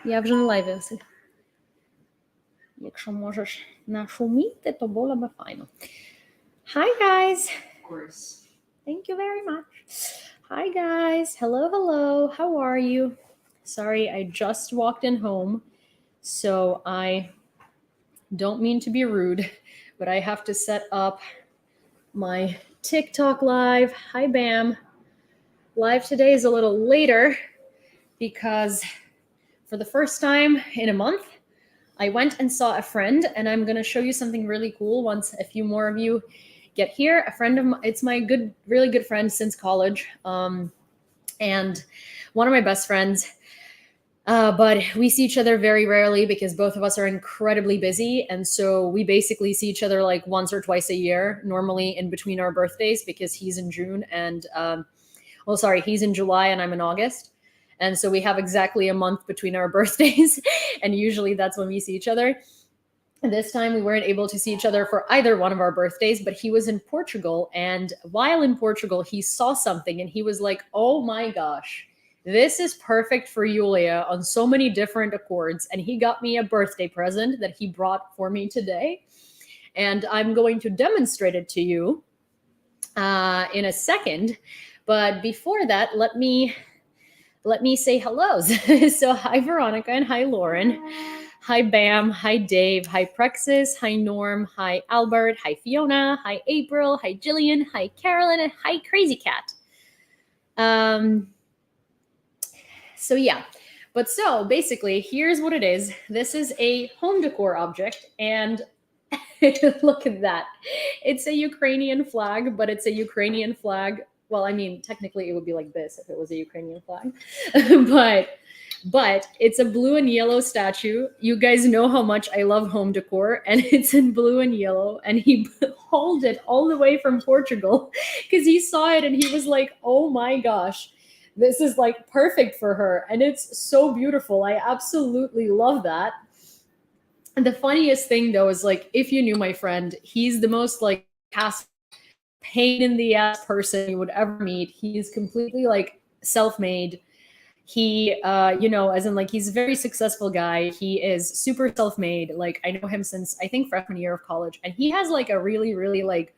Я вже не лайвився. Якщо можеш нашуміти, то було би файно. Hi guys. Of course. Thank you very much. Hi guys. Hello, hello. How are you? Sorry, I just walked in home, so I don't mean to be rude, but I have to set up my TikTok live. Hi Bam. Live today is a little later because for the first time in a month, I went and saw a friend, and I'm going to show you something really cool once a few more of you get here. A friend of mine, it's my really good friend since college, and one of my best friends. But we see each other very rarely because both of us are incredibly busy. And so we basically see each other like once or twice a year, normally in between our birthdays, because he's in June and, he's in July and I'm in August. And so we have exactly a month between our birthdays. And usually that's when we see each other. This time we weren't able to see each other for either one of our birthdays, but he was in Portugal. And while in Portugal, he saw something and he was like, oh my gosh, this is perfect for Yulia on so many different accords. And he got me a birthday present that he brought for me today. And I'm going to demonstrate it to you in a second. But before that, let me say hellos. So hi, Veronica, and hi, Lauren. Hi, Bam. Hi, Dave. Hi, Prexis. Hi, Norm. Hi, Albert. Hi, Fiona. Hi, April. Hi, Jillian. Hi, Carolyn. And hi, Crazy Cat. So yeah, but so basically, here's what it is. This is a home decor object, and look at that. It's a Ukrainian flag, but it's a Ukrainian flag. Well, I mean, technically it would be like this if it was a Ukrainian flag, but it's a blue and yellow statue. You guys know how much I love home decor, and it's in blue and yellow, and he hauled it all the way from Portugal because he saw it and he was like, oh my gosh, this is like perfect for her. And it's so beautiful. I absolutely love that. And the funniest thing though is like, if you knew my friend, he's the most like pain in the ass person you would ever meet. He's completely like self-made. He, as in like, he's a very successful guy. He is super self-made. Like I know him since I think freshman year of college, and he has like a really, really like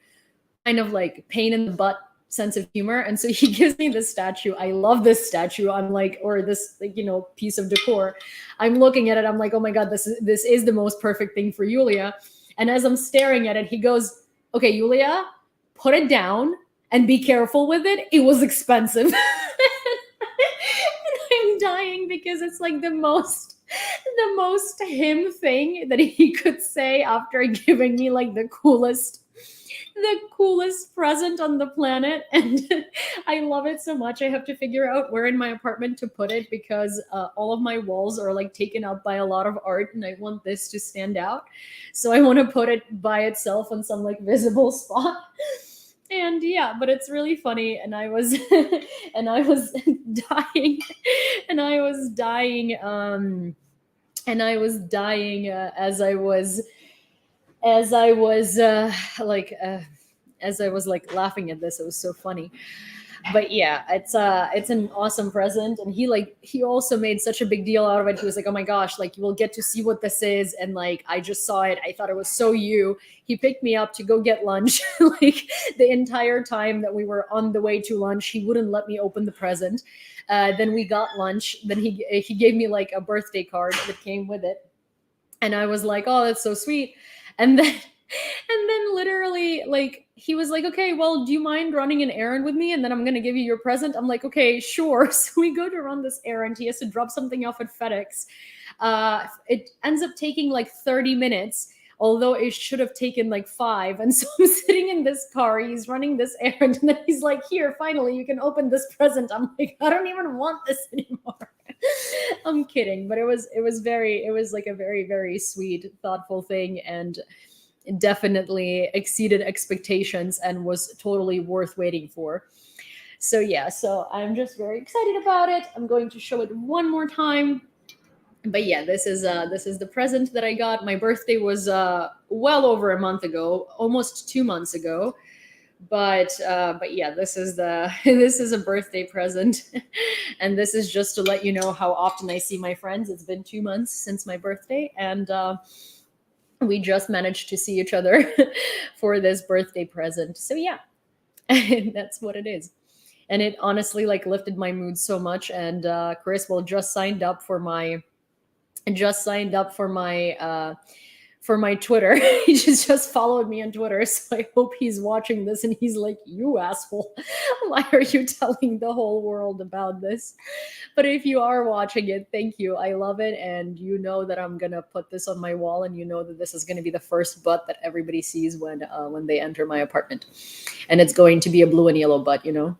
kind of like pain in the butt sense of humor. And so he gives me this statue. I love this statue. I'm like, or this, like, piece of decor. I'm looking at it. I'm like, oh my God, this is the most perfect thing for Yulia. And as I'm staring at it, he goes, okay, Yulia, put it down and be careful with it. It was expensive. And I'm dying because it's like the most him thing that he could say after giving me like the coolest present on the planet. And I love it so much. I have to figure out where in my apartment to put it because all of my walls are like taken up by a lot of art, and I want this to stand out. So I want to put it by itself on some like visible spot. And yeah, but it's really funny. And I was dying, and I was dying as I was like laughing at this. It was so funny. But yeah, it's an awesome present. And he also made such a big deal out of it. He was like, oh my gosh, like you will get to see what this is. And like I just saw it, I thought it was so you. He picked me up to go get lunch. Like the entire time that we were on the way to lunch, he wouldn't let me open the present. Then we got lunch. Then he gave me like a birthday card that came with it. And I was like, oh, that's so sweet. And then literally like he was like, okay, well, do you mind running an errand with me? And then I'm going to give you your present. I'm like, okay, sure. So we go to run this errand. He has to drop something off at FedEx. It ends up taking like 30 minutes, although it should have taken like 5. And so I'm sitting in this car, he's running this errand, and then he's like, here, finally, you can open this present. I'm like, I don't even want this anymore. I'm kidding. But it was like a very, very sweet, thoughtful thing, and definitely exceeded expectations and was totally worth waiting for. So yeah, so I'm just very excited about it. I'm going to show it one more time. But yeah, this is the present that I got. My birthday was well over a month ago, almost 2 months ago. But yeah, this is the this is a birthday present, and this is just to let you know how often I see my friends. It's been 2 months since my birthday, and we just managed to see each other for this birthday present. So yeah, that's what it is. And it honestly like lifted my mood so much. And Chris will just signed up for my for my Twitter. He just followed me on Twitter. So I hope he's watching this and he's like, you asshole. Why are you telling the whole world about this? But if you are watching it, thank you. I love it. And you know that I'm going to put this on my wall, and you know that this is going to be the first butt that everybody sees when they enter my apartment. And it's going to be a blue and yellow butt, you know?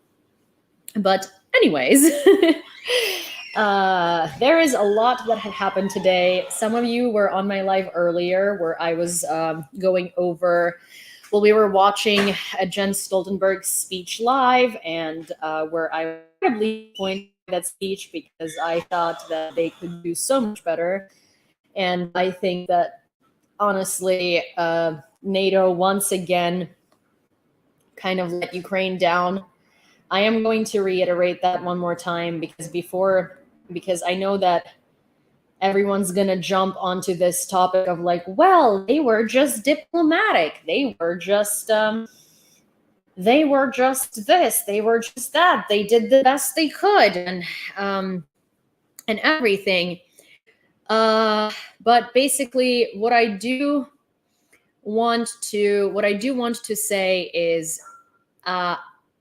But anyways, there is a lot that had happened today. Some of you were on my live earlier where I was going over, well, we were watching Jens Stoltenberg's speech live, and where I probably pointed that speech because I thought that they could do so much better. And I think that honestly, NATO once again kind of let Ukraine down. I am going to reiterate that one more time because I know that everyone's going to jump onto this topic of like, well, they were just diplomatic. They were just this, they were just that. They did the best they could, and everything. But basically what I do want to say is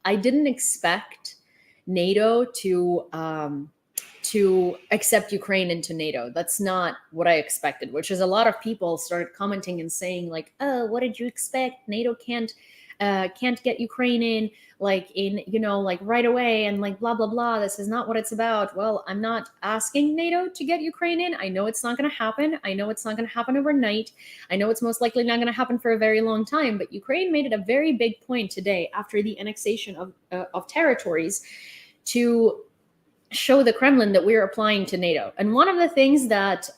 I didn't expect NATO to accept Ukraine into NATO. That's not what I expected, which is a lot of people started commenting and saying like, oh, what did you expect? NATO can't get Ukraine in, like in, you know, like right away, and like blah, blah, blah. This is not what it's about. Well, I'm not asking NATO to get Ukraine in. I know it's not going to happen. I know it's not going to happen overnight. I know it's most likely not going to happen for a very long time, but Ukraine made it a very big point today after the annexation of territories to show the Kremlin that we're applying to NATO. And one of the things that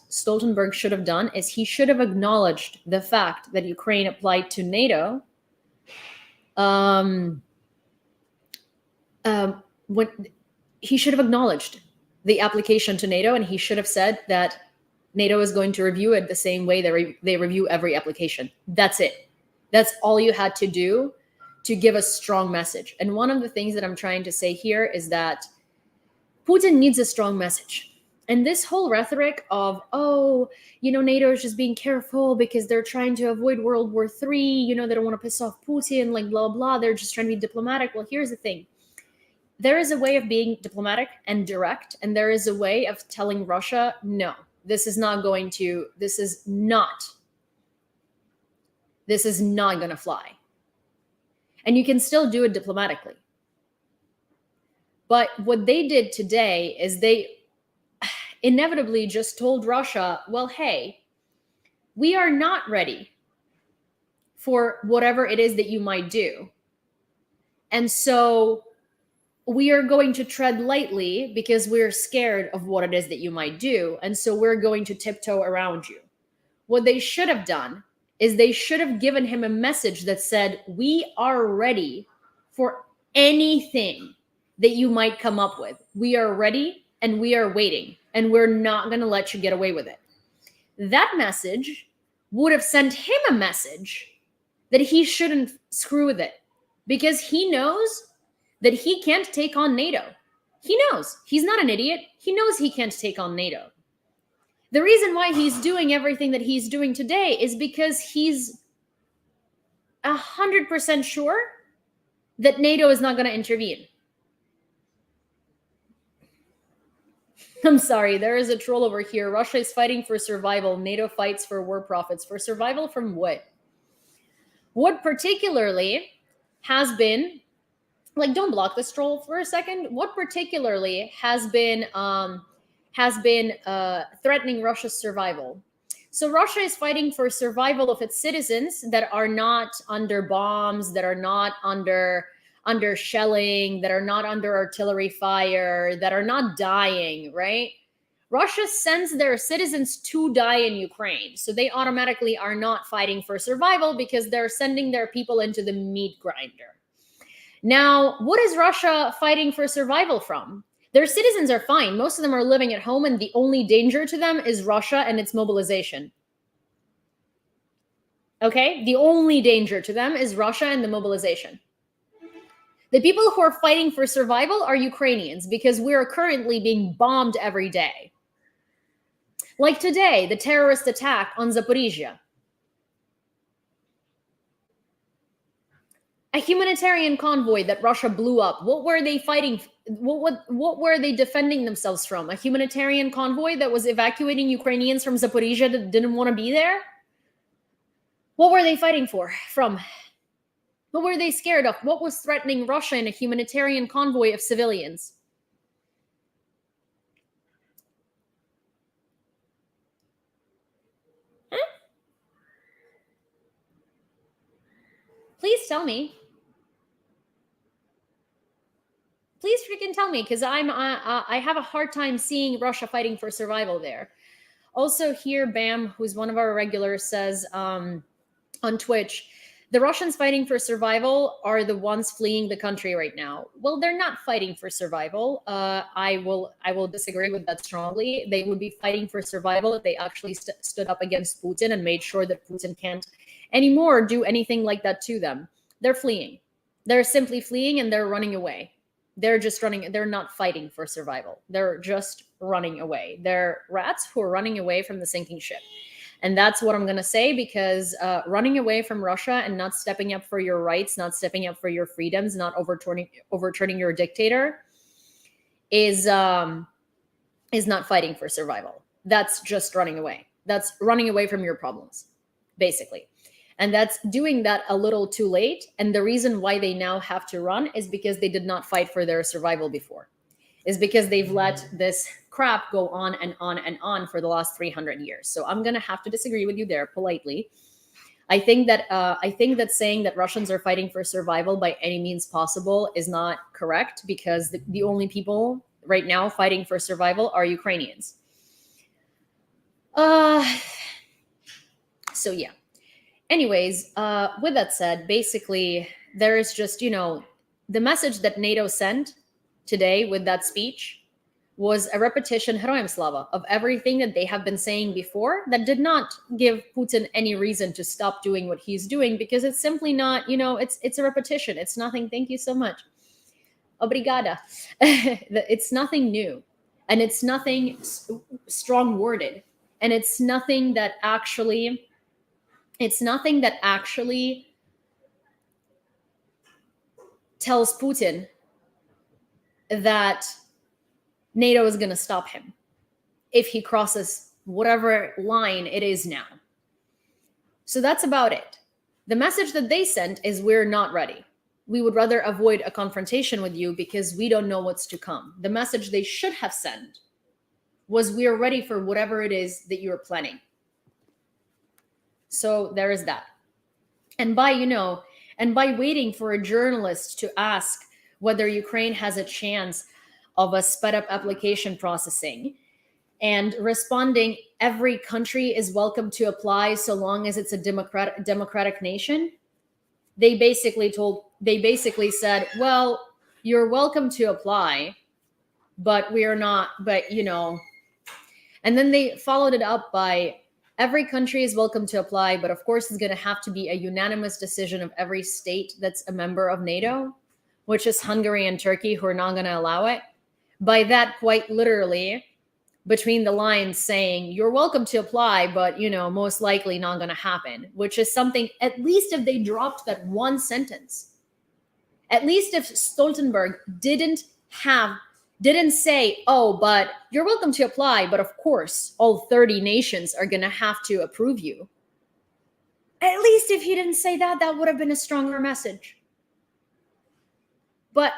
Stoltenberg should have done is he should have acknowledged the fact that Ukraine applied to NATO. When he should have acknowledged the application to NATO, and he should have said that NATO is going to review it the same way they review every application. That's it. That's all you had to do to give a strong message. And one of the things that I'm trying to say here is that Putin needs a strong message. And this whole rhetoric of, oh, you know, NATO is just being careful because they're trying to avoid World War III, you know, they don't want to piss off Putin, like blah, blah, they're just trying to be diplomatic. Well, here's the thing. There is a way of being diplomatic and direct, and there is a way of telling Russia, no, this is not going to fly. And you can still do it diplomatically. But what they did today is they inevitably just told Russia, well, hey, we are not ready for whatever it is that you might do. And so we are going to tread lightly because we're scared of what it is that you might do. And so we're going to tiptoe around you. What they should have done is they should have given him a message that said, we are ready for anything that you might come up with. We are ready and we are waiting, and we're not going to let you get away with it. That message would have sent him a message that he shouldn't screw with it, because he knows that he can't take on NATO. He knows. He's not an idiot. He knows he can't take on NATO. The reason why he's doing everything that he's doing today is because he's 100% sure that NATO is not going to intervene. I'm sorry, there is a troll over here. Russia is fighting for survival. NATO fights for war profits. For survival from what? What particularly has been, like, don't block this troll for a second. What particularly has been threatening Russia's survival? So Russia is fighting for survival of its citizens that are not under bombs, that are not under shelling, that are not under artillery fire, that are not dying, right? Russia sends their citizens to die in Ukraine. So they automatically are not fighting for survival because they're sending their people into the meat grinder. Now, what is Russia fighting for survival from? Their citizens are fine. Most of them are living at home, and the only danger to them is Russia and its mobilization. Okay? The only danger to them is Russia and the mobilization. The people who are fighting for survival are Ukrainians because we are currently being bombed every day. Like today, the terrorist attack on Zaporizhzhia. A humanitarian convoy that Russia blew up. What were they fighting? What were they defending themselves from? A humanitarian convoy that was evacuating Ukrainians from Zaporizhzhia that didn't want to be there? What were they fighting from? What were they scared of? What was threatening Russia in a humanitarian convoy of civilians? Huh? Please tell me. Please freaking tell me, because I have a hard time seeing Russia fighting for survival there. Also here, Bam, who's one of our regulars, says on Twitch, the Russians fighting for survival are the ones fleeing the country right now. Well, they're not fighting for survival. I will disagree with that strongly. They would be fighting for survival if they actually stood up against Putin and made sure that Putin can't anymore do anything like that to them. They're fleeing. They're simply fleeing and they're running away. They're just running. They're not fighting for survival. They're just running away. They're rats who are running away from the sinking ship. And that's what I'm going to say, because running away from Russia and not stepping up for your rights, not stepping up for your freedoms, not overturning your dictator is not fighting for survival. That's just running away. That's running away from your problems, basically. And that's doing that a little too late. And the reason why they now have to run is because they did not fight for their survival before. Is because they've let this crap go on and on and on for the last 300 years. So I'm going to have to disagree with you there politely. I think that saying that Russians are fighting for survival by any means possible is not correct, because the only people right now fighting for survival are Ukrainians. So yeah. Anyways, with that said, basically, there is just, the message that NATO sent today with that speech was a repetition, Heroyam Slava, of everything that they have been saying before that did not give Putin any reason to stop doing what he's doing, because it's simply not, it's a repetition. It's nothing. Thank you so much. Obrigada. It's nothing new, and it's nothing strong worded, and it's nothing that actually tells Putin that NATO is going to stop him if he crosses whatever line it is now. So that's about it. The message that they sent is, we're not ready. We would rather avoid a confrontation with you because we don't know what's to come. The message they should have sent was, we are ready for whatever it is that you're planning. So there is that. And by waiting for a journalist to ask whether Ukraine has a chance of a sped up application processing, and responding, every country is welcome to apply so long as it's a democratic nation, they basically said, well, you're welcome to apply, but we're not, and then they followed it up by, every country is welcome to apply, but of course it's going to have to be a unanimous decision of every state that's a member of NATO, which is Hungary and Turkey, who are not going to allow it. By that, quite literally, between the lines saying, you're welcome to apply, but, most likely not going to happen, which is something, at least if they dropped that one sentence, at least if Stoltenberg didn't say, oh, but you're welcome to apply, but of course, all 30 nations are going to have to approve you. At least if he didn't say that, that would have been a stronger message. But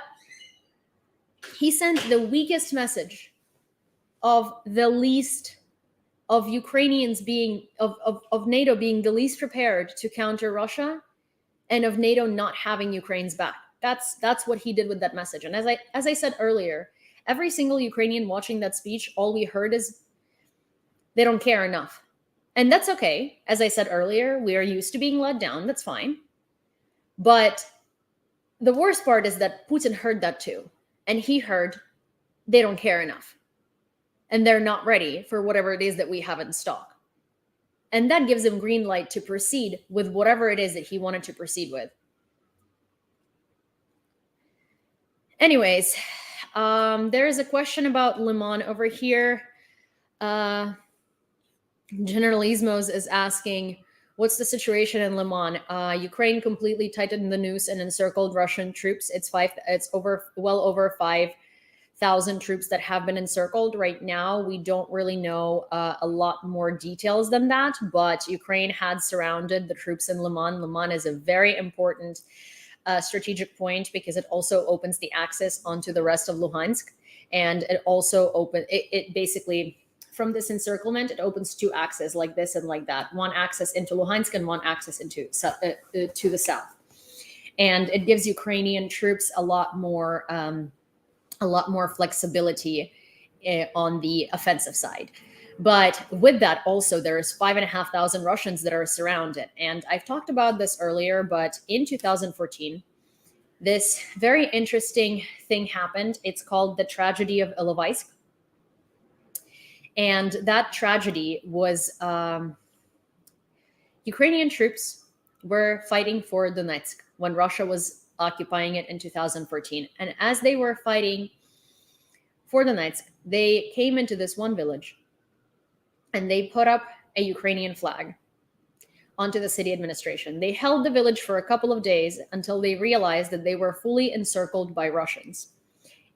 he sent the weakest message of the least, of Ukrainians being, of NATO being the least prepared to counter Russia, and of NATO not having Ukraine's back. That's what he did with that message. And as I said earlier, Every single Ukrainian watching that speech, all we heard is they don't care enough. And that's okay. As I said earlier, we are used to being let down. That's fine. But the worst part is that Putin heard that too. And he heard they don't care enough. And they're not ready for whatever it is that we have in stock. And that gives him green light to proceed with whatever it is that he wanted to proceed with. Anyways, there is a question about Liman over here. Generalismos is asking, what's the situation in Liman? Ukraine completely tightened the noose and encircled Russian troops. It's well over 5,000 troops that have been encircled right now. We don't really know a lot more details than that, but Ukraine had surrounded the troops in Liman. Liman is a very important strategic point because it also opens the access onto the rest of Luhansk, and it basically, from this encirclement, it opens two access like this and like that. One access into Luhansk and one access into to the south. And it gives Ukrainian troops a lot more flexibility on the offensive side. But with that, also, there's 5,500 Russians that are surrounded. And I've talked about this earlier, but in 2014, this very interesting thing happened. It's called the tragedy of Ilovaisk. And that tragedy was Ukrainian troops were fighting for Donetsk when Russia was occupying it in 2014. And as they were fighting for Donetsk, they came into this one village and they put up a Ukrainian flag onto the city administration. They held the village for a couple of days until they realized that they were fully encircled by Russians.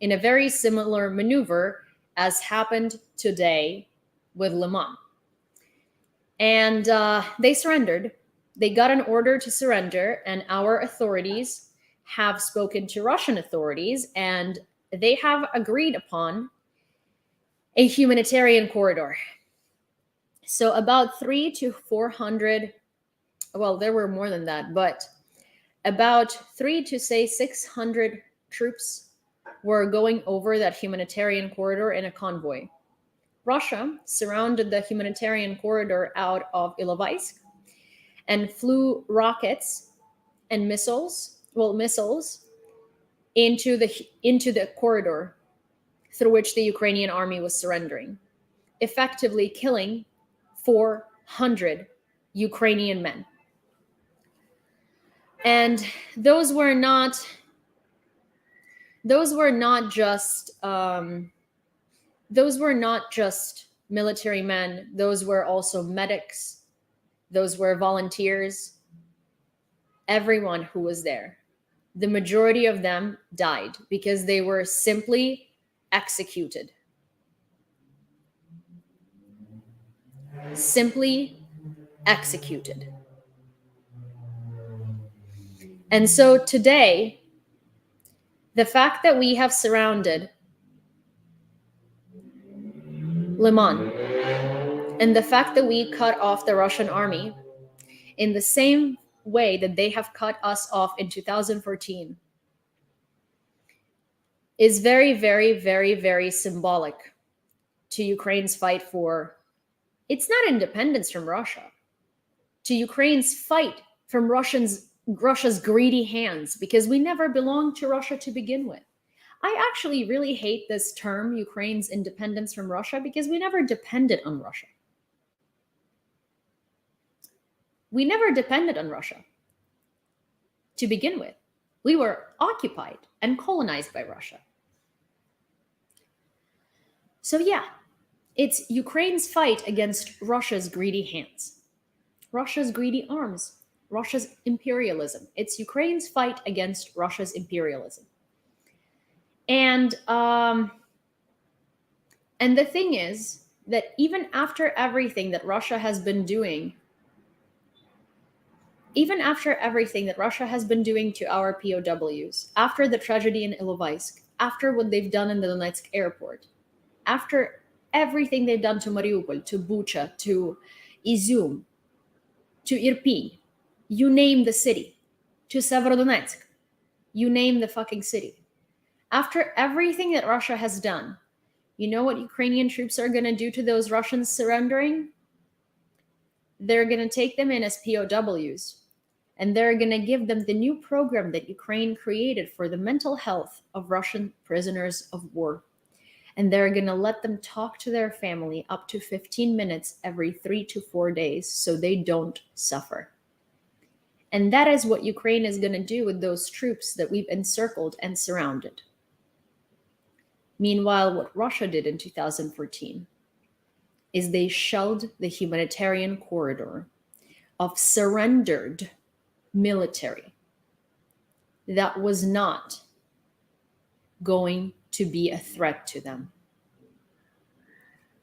In a very similar maneuver as happened today with Liman. And they surrendered. They got an order to surrender, and our authorities have spoken to Russian authorities, and they have agreed upon a humanitarian corridor. So about 300 to 400, well, there were more than that, but about 300 to 600 troops were going over that humanitarian corridor in a convoy. Russia surrounded the humanitarian corridor out of Ilovaisk and flew rockets and missiles into the corridor through which the Ukrainian army was surrendering, effectively killing 400 Ukrainian men. And those were not just military men. Those were also medics. Those were volunteers. Everyone who was there. The majority of them died because they were simply executed. Simply executed. And so today, the fact that we have surrounded Liman and the fact that we cut off the Russian army in the same way that they have cut us off in 2014 is very, very, very, very symbolic to Ukraine's fight for, it's not independence from Russia, to Ukraine's fight from Russia's greedy hands, because we never belonged to Russia to begin with. I actually really hate this term, Ukraine's independence from Russia, because we never depended on Russia. We never depended on Russia to begin with. We were occupied and colonized by Russia. So yeah, it's Ukraine's fight against Russia's greedy hands, Russia's greedy arms, Russia's imperialism. It's Ukraine's fight against Russia's imperialism. And the thing is that even after everything that Russia has been doing, to our POWs, after the tragedy in Ilovaisk, after what they've done in the Donetsk airport, after everything they've done to Mariupol, to Bucha, to Izum, to Irpin, you name the city, to Severodonetsk, you name the fucking city. After everything that Russia has done, you know what Ukrainian troops are going to do to those Russians surrendering? They're going to take them in as POWs, and they're going to give them the new program that Ukraine created for the mental health of Russian prisoners of war. And they're going to let them talk to their family up to 15 minutes every 3 to 4 days so they don't suffer. And that is what Ukraine is going to do with those troops that we've encircled and surrounded. Meanwhile, what Russia did in 2014 is they shelled the humanitarian corridor of surrendered military that was not going to be a threat to them.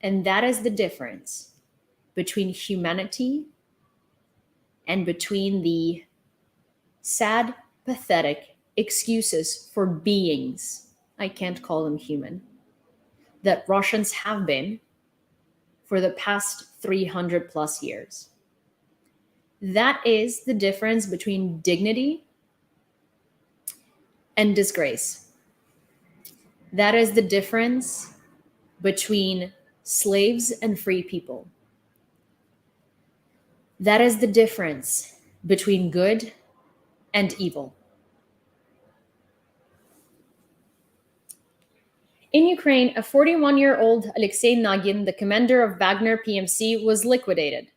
And that is the difference between humanity and between the sad, pathetic excuses for beings, I can't call them human, that Russians have been for the past 300 plus years. That is the difference between dignity and disgrace. That is the difference between slaves and free people. That is the difference between good and evil. In Ukraine, a 41-year-old Alexei Nagin, the commander of Wagner PMC, was liquidated.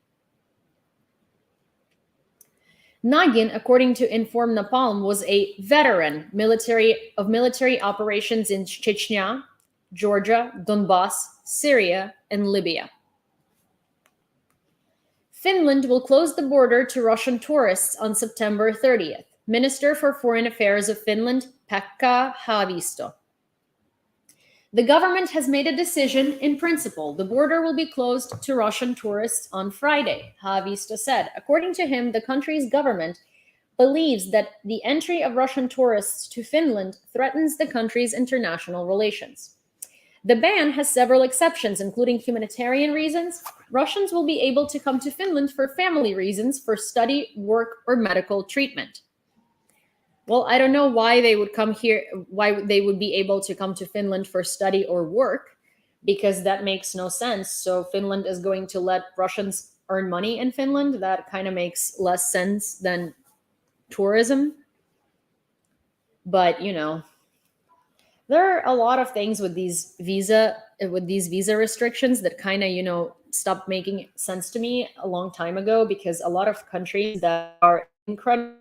Nagin, according to Inform Napalm, was a veteran of military operations in Chechnya, Georgia, Donbass, Syria, and Libya. Finland will close the border to Russian tourists on September 30th. Minister for Foreign Affairs of Finland, Pekka Haavisto. The government has made a decision in principle. The border will be closed to Russian tourists on Friday, Haavisto said. According to him, the country's government believes that the entry of Russian tourists to Finland threatens the country's international relations. The ban has several exceptions, including humanitarian reasons. Russians will be able to come to Finland for family reasons, for study, work, or medical treatment. Well, I don't know why they would come here, why they would be able to come to Finland for study or work, because that makes no sense. So Finland is going to let Russians earn money in Finland. That kind of makes less sense than tourism. But, you know, there are a lot of things with these visa restrictions that kind of, you know, stopped making sense to me a long time ago, because a lot of countries that are incredibly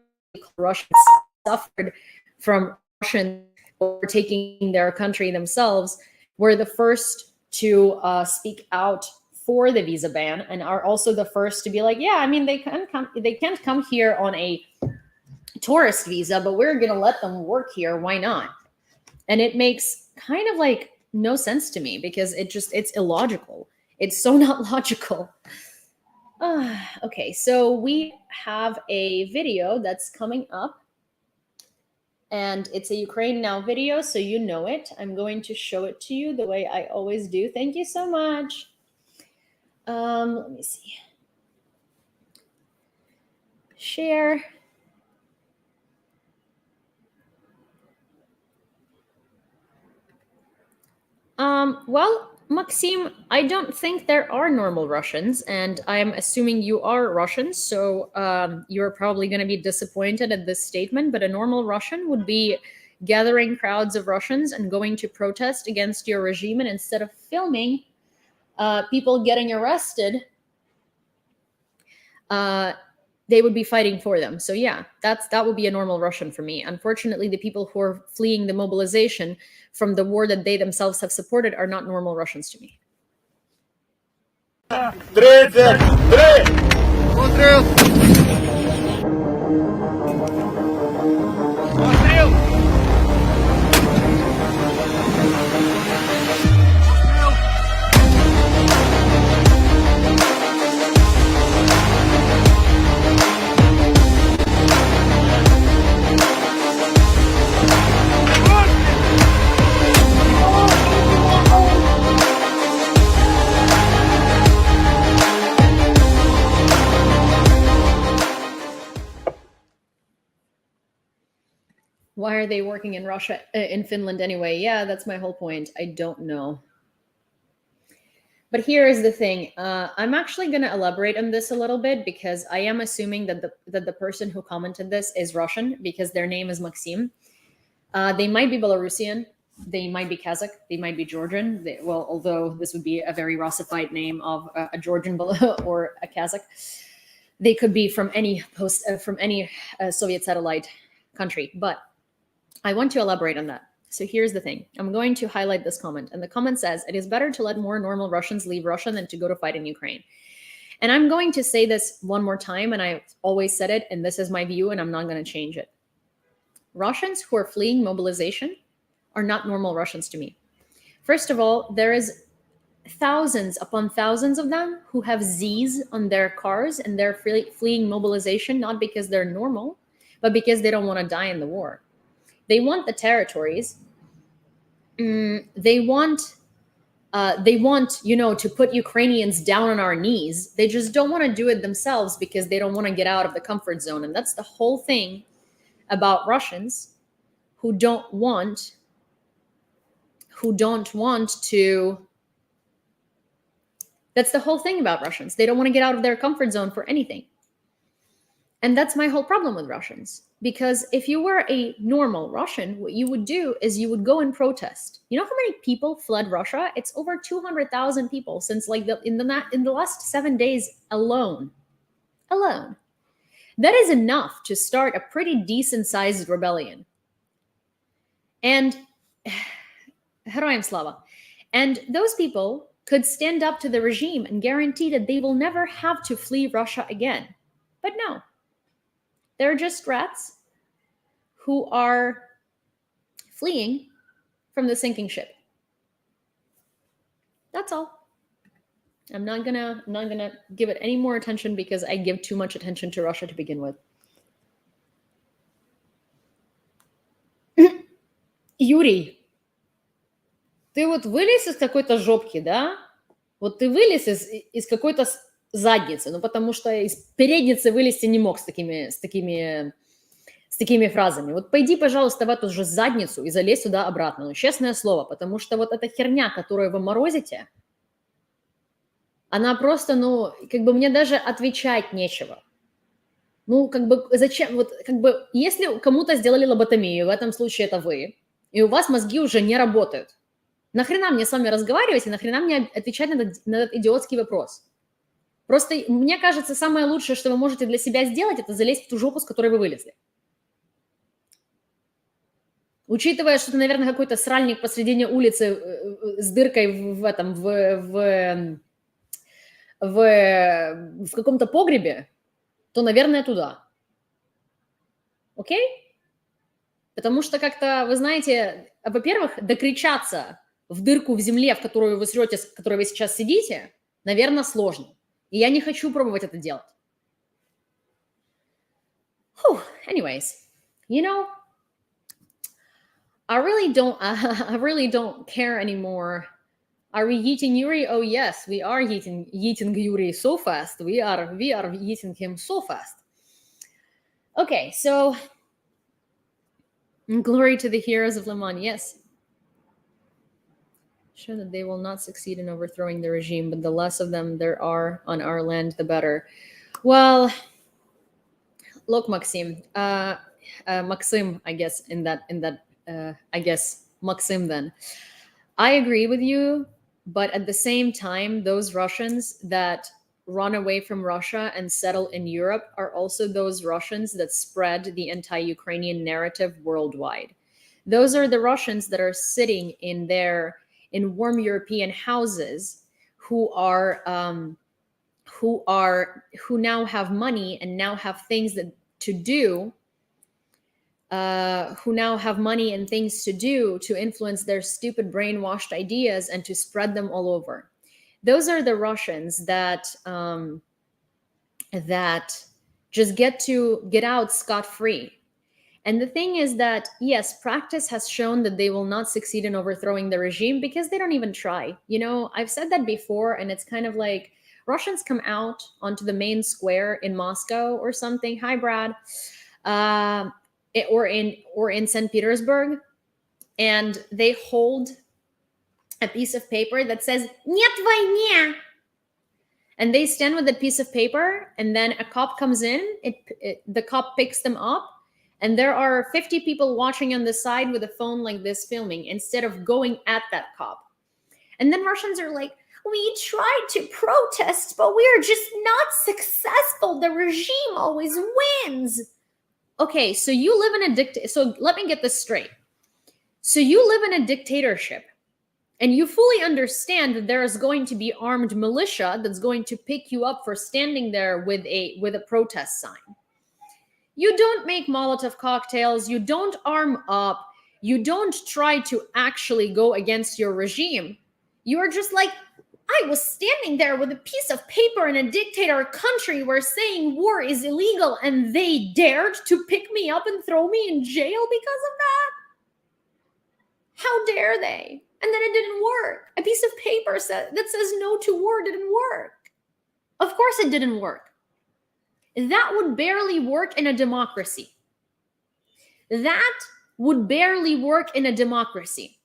Russians suffered from Russians overtaking their country themselves were the first to speak out for the visa ban, and are also the first to be like, yeah, I mean, they can't come here on a tourist visa, but we're gonna let them work here. Why not? And it makes kind of like no sense to me, because it's illogical. It's so not logical. Okay, so we have a video that's coming up, and it's a Ukraine Now video, so you know it. I'm going to show it to you the way I always do. Thank you so much. Let me see. Share. Well, Maxim, I don't think there are normal Russians, and I am assuming you are Russian, so you're probably going to be disappointed at this statement, but a normal Russian would be gathering crowds of Russians and going to protest against your regime, and instead of filming people getting arrested, they would be fighting for them. So yeah, that would be a normal Russian for me. Unfortunately, the people who are fleeing the mobilization from the war that they themselves have supported are not normal Russians to me. 33! Постріл! Постріл! Why are they working in Russia, in Finland anyway? Yeah, that's my whole point. I don't know. But here is the thing. I'm actually going to elaborate on this a little bit because I am assuming that the person who commented this is Russian because their name is Maxim. They might be Belarusian. They might be Kazakh. They might be Georgian. Well, although this would be a very Russified name of a Georgian or a Kazakh, they could be from any Soviet satellite country. But I want to elaborate on that. So here's the thing. I'm going to highlight this comment. And the comment says, it is better to let more normal Russians leave Russia than to go to fight in Ukraine. And I'm going to say this one more time, and I've always said it, and this is my view, and I'm not going to change it. Russians who are fleeing mobilization are not normal Russians to me. First of all, there is thousands upon thousands of them who have Z's on their cars, and they're fleeing mobilization not because they're normal, but because they don't want to die in the war. They want the territories. They want, to put Ukrainians down on our knees. They just don't want to do it themselves because they don't want to get out of the comfort zone. And that's the whole thing about Russians who don't want to. That's the whole thing about Russians. They don't want to get out of their comfort zone for anything. And that's my whole problem with Russians. Because if you were a normal Russian, what you would do is you would go and protest. You know how many people fled Russia? It's over 200,000 people since in the last 7 days alone. Alone. That is enough to start a pretty decent sized rebellion. And Heroyam Slava. And those people could stand up to the regime and guarantee that they will never have to flee Russia again. But no. They're just rats who are fleeing from the sinking ship. That's all. I'm not gonna give it any more attention because I give too much attention to Russia to begin with. Юрий, ты вот вылез из какой-то жопки, да? Вот ты вылез из какой-то задницы, ну потому что из передницы вылезти не мог с такими фразами. Вот пойди, пожалуйста, в эту же задницу и залезь сюда обратно. Ну, честное слово, потому что вот эта херня, которую вы морозите, она просто, мне даже отвечать нечего. Зачем? Если кому-то сделали лоботомию, в этом случае это вы, и у вас мозги уже не работают, нахрена мне с вами разговаривать и нахрена мне отвечать на этот идиотский вопрос? Просто, мне кажется, самое лучшее, что вы можете для себя сделать, это залезть в ту жопу, с которой вы вылезли. Учитывая, что это, наверное, какой-то сральник посредине улицы с дыркой в каком-то погребе, то, наверное, туда. Окей? Потому что как-то, вы знаете, во-первых, докричаться в дырку в земле, в которую вы срете, в которой вы сейчас сидите, наверное, сложно. И я не хочу пробовать это делать. Anyways, I really don't care anymore. Are we eating Yuri? Oh yes, we are eating Yuri so fast. We are eating him so fast. Okay, so glory to the heroes of Liman. Yes. Sure that they will not succeed in overthrowing the regime, but the less of them there are on our land, the better. Well, look, Maxim, Maxim, I guess Maxim then. I agree with you, but at the same time, those Russians that run away from Russia and settle in Europe are also those Russians that spread the anti-Ukrainian narrative worldwide. Those are the Russians that are sitting in warm European houses who now have money and now have things to do. Who now have money and things to do to influence their stupid brainwashed ideas and to spread them all over. Those are the Russians that just get out scot-free. And the thing is that, yes, practice has shown that they will not succeed in overthrowing the regime because they don't even try. I've said that before, and it's kind of like Russians come out onto the main square in Moscow or something. Hi, Brad. or in St. Petersburg, and they hold a piece of paper that says "Нет войне," and they stand with a piece of paper, and then a cop comes in. The cop picks them up, and there are 50 people watching on the side with a phone like this filming instead of going at that cop. And then Russians are like, we tried to protest, but we are just not successful. The regime always wins. Okay, so you live in a so let me get this straight. So you live in a dictatorship, and you fully understand that there is going to be armed militia that's going to pick you up for standing there with a protest sign. You don't make Molotov cocktails, you don't arm up, you don't try to actually go against your regime. You are just like, I was standing there with a piece of paper in a dictator country where saying war is illegal, and they dared to pick me up and throw me in jail because of that? How dare they? And then it didn't work. A piece of paper that says no to war didn't work. Of course it didn't work. That would barely work in a democracy. That would barely work in a democracy.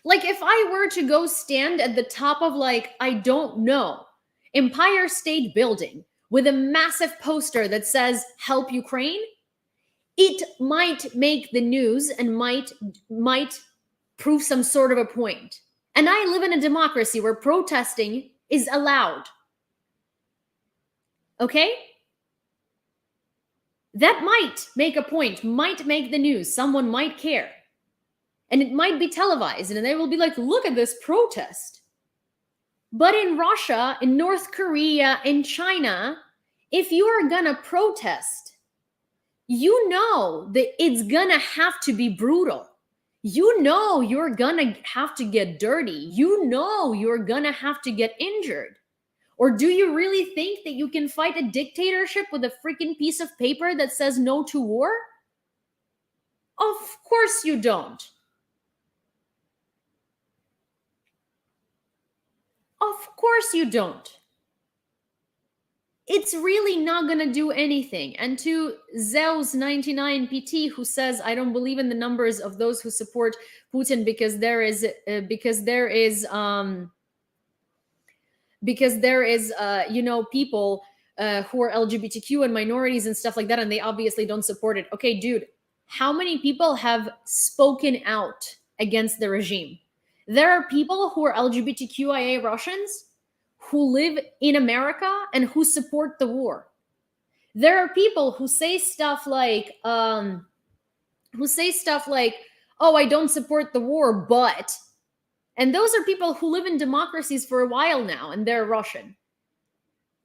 Like if I were to go stand at the top of, like, I don't know, Empire State Building with a massive poster that says help Ukraine, it might make the news and might prove some sort of a point. And I live in a democracy where protesting is allowed. Okay? That might make a point, might make the news. Someone might care. And it might be televised, and they will be like, look at this protest. But in Russia, in North Korea, in China, if you are gonna protest, you know that it's gonna have to be brutal. You know you're gonna have to get dirty. You know you're gonna have to get injured. Or do you really think that you can fight a dictatorship with a freaking piece of paper that says no to war? Of course you don't. Of course you don't. It's really not going to do anything. And to Zeus 99 PT, who says, I don't believe in the numbers of those who support Putin because there is people who are LGBTQ and minorities and stuff like that, and they obviously don't support it. Okay, dude, how many people have spoken out against the regime? There are people who are LGBTQIA Russians who live in America and who support the war. There are people who say stuff like, oh, I don't support the war, but, and those are people who live in democracies for a while now, and they're Russian.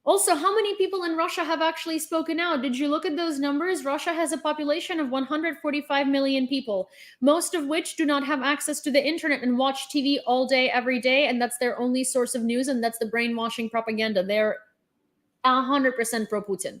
Also, how many people in Russia have actually spoken out? Did you look at those numbers? Russia has a population of 145 million people, most of which do not have access to the internet and watch TV all day, every day, and that's their only source of news, and that's the brainwashing propaganda. They're 100% pro-Putin.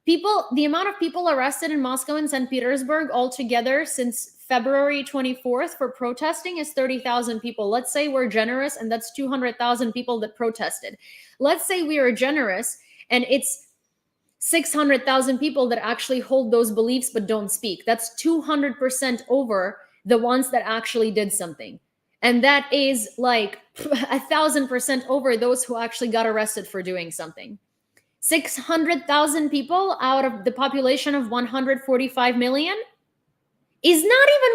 The amount of people arrested in Moscow and St. Petersburg altogether since February 24th for protesting is 30,000 people. Let's say we're generous, and that's 200,000 people that protested. Let's say we are generous, and it's 600,000 people that actually hold those beliefs but don't speak. That's 200% over the ones that actually did something. And that is like 1,000% over those who actually got arrested for doing something. 600,000 people out of the population of 145 million is not even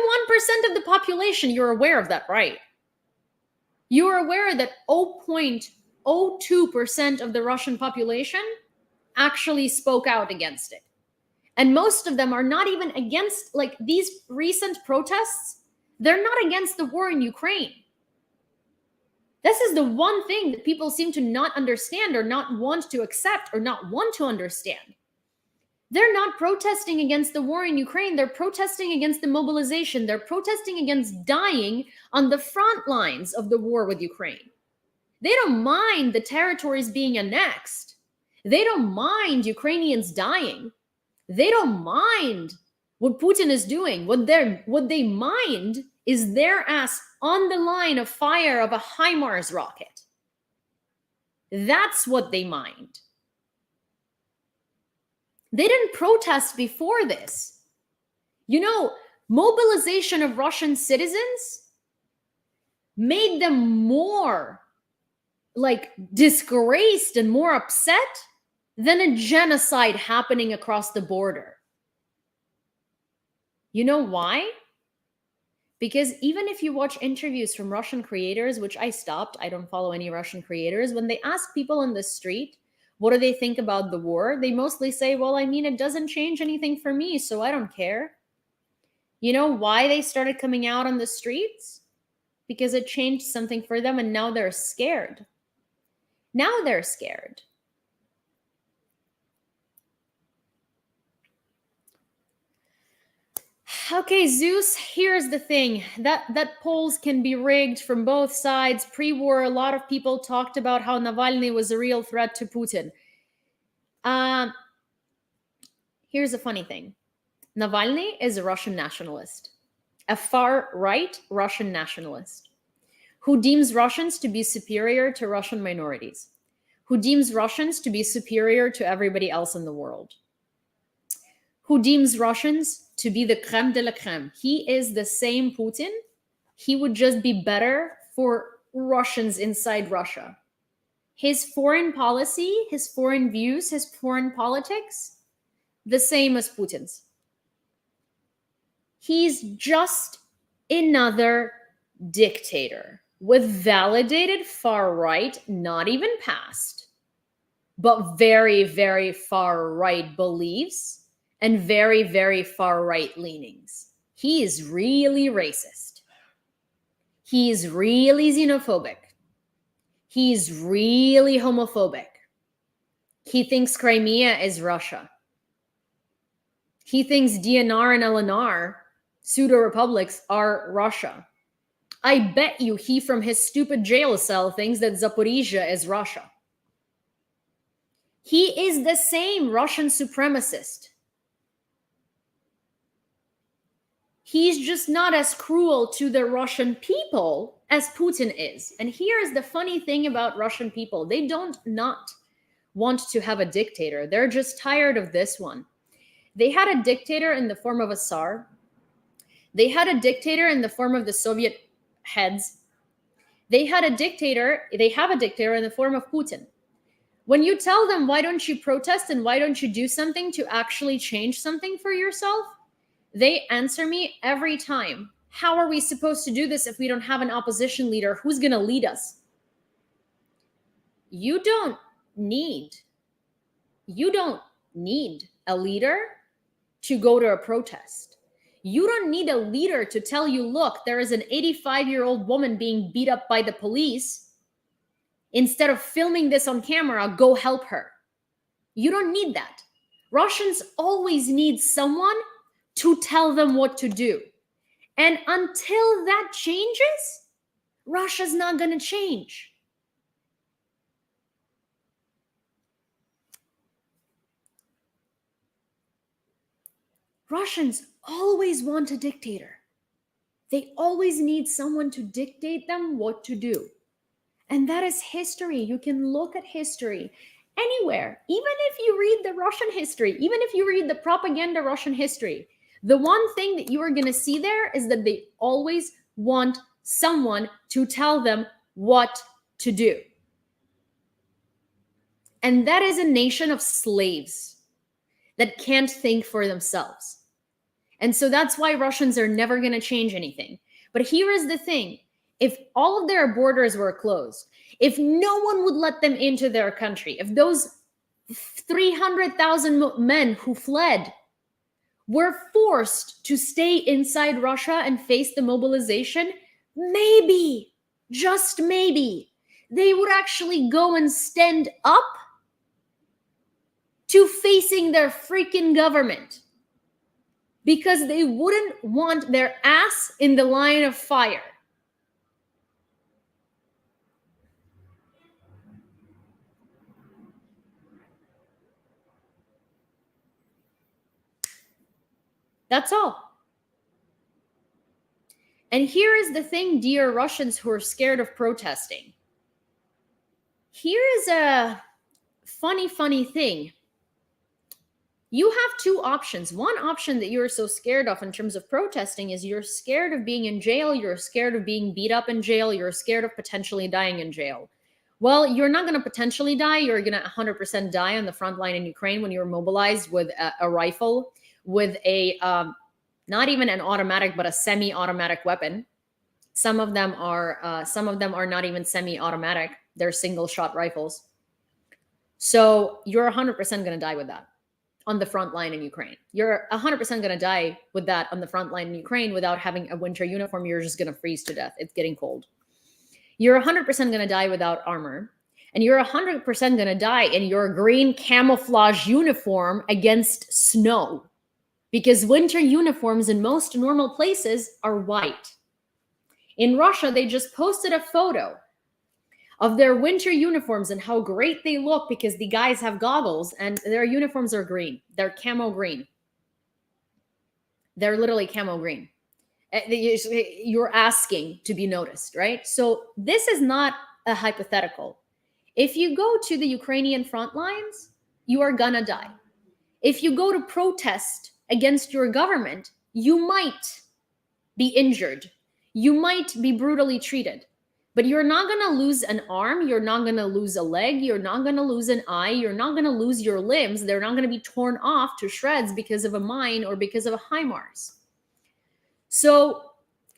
1% of the population. You're aware of that, right? You are aware that 0.02% of the Russian population actually spoke out against it. And most of them are not even against, like, these recent protests, they're not against the war in Ukraine. This is the one thing that people seem to not understand or not want to accept or not want to understand. They're not protesting against the war in Ukraine. They're protesting against the mobilization. They're protesting against dying on the front lines of the war with Ukraine. They don't mind the territories being annexed. They don't mind Ukrainians dying. They don't mind what Putin is doing. What they mind is their ass on the line of fire of a HIMARS rocket. That's what they mind. They didn't protest before this. You know, mobilization of Russian citizens made them more like disgraced and more upset than a genocide happening across the border. You know why? Because even if you watch interviews from Russian creators, which I stopped, I don't follow any Russian creators, when they ask people on the street, what do they think about the war? They mostly say, well, I mean, it doesn't change anything for me, so I don't care. You know why they started coming out on the streets? Because it changed something for them, and now they're scared. Now they're scared. Okay, Zeus, here's the thing. That polls can be rigged from both sides. Pre-war, a lot of people talked about how Navalny was a real threat to Putin. Here's a funny thing. Navalny is a Russian nationalist, a far-right Russian nationalist, who deems Russians to be superior to Russian minorities, who deems Russians to be superior to everybody else in the world, who deems Russians to be the crème de la crème. He is the same Putin. He would just be better for Russians inside Russia. His foreign policy, his foreign views, his foreign politics, the same as Putin's. He's just another dictator with validated far right, not even past, but very, very far right beliefs and very, very far right leanings. He is really racist. He is really xenophobic. He's really homophobic. He thinks Crimea is Russia. He thinks DNR and LNR, pseudo-republics, are Russia. I bet you he from his stupid jail cell thinks that Zaporizhzhia is Russia. He is the same Russian supremacist. He's just not as cruel to the Russian people as Putin is. And here's the funny thing about Russian people. They don't not want to have a dictator. They're just tired of this one. They had a dictator in the form of a Tsar. They had a dictator in the form of the Soviet heads. They have a dictator in the form of Putin. When you tell them, why don't you protest and why don't you do something to actually change something for yourself? They answer me every time. How are we supposed to do this if we don't have an opposition leader? Who's going to lead us? You don't need a leader to go to a protest. You don't need a leader to tell you, look, there is an 85-year-old woman being beat up by the police. Instead of filming this on camera, go help her. You don't need that. Russians always need someone to tell them what to do. And until that changes, Russia's not going to change. Russians always want a dictator. They always need someone to dictate them what to do. And that is history. You can look at history anywhere. Even if you read the Russian history, even if you read the propaganda Russian history, the one thing that you are going to see there is that they always want someone to tell them what to do. And that is a nation of slaves that can't think for themselves. And so that's why Russians are never going to change anything. But here is the thing. If all of their borders were closed, if no one would let them into their country, if those 300,000 men who fled were forced to stay inside Russia and face the mobilization, maybe, just maybe, they would actually go and stand up to facing their freaking government, because they wouldn't want their ass in the line of fire. That's all. And here is the thing, dear Russians who are scared of protesting. Here is a funny thing. You have two options. One option that you're so scared of in terms of protesting is you're scared of being in jail, you're scared of being beat up in jail, you're scared of potentially dying in jail. Well, you're not going to potentially die. You're going to 100% die on the front line in Ukraine when you're mobilized with a rifle, with a not even an automatic, but a semi-automatic weapon. Some of them are not even semi-automatic. They're single-shot rifles. So you're 100% going to die with that on the front line in Ukraine. You're 100% going to die with that on the front line in Ukraine without having a winter uniform. You're just going to freeze to death. It's getting cold. You're 100% going to die without armor. And you're 100% going to die in your green camouflage uniform against snow. Because winter uniforms in most normal places are white. In Russia, they just posted a photo of their winter uniforms and how great they look because the guys have goggles and their uniforms are green. They're camo green. They're literally camo green. You're asking to be noticed, right? So this is not a hypothetical. If you go to the Ukrainian front lines, you are gonna die. If you go to protest against your government, you might be injured. You might be brutally treated. But you're not going to lose an arm. You're not going to lose a leg. You're not going to lose an eye. You're not going to lose your limbs. They're not going to be torn off to shreds because of a mine or because of a HIMARS. So,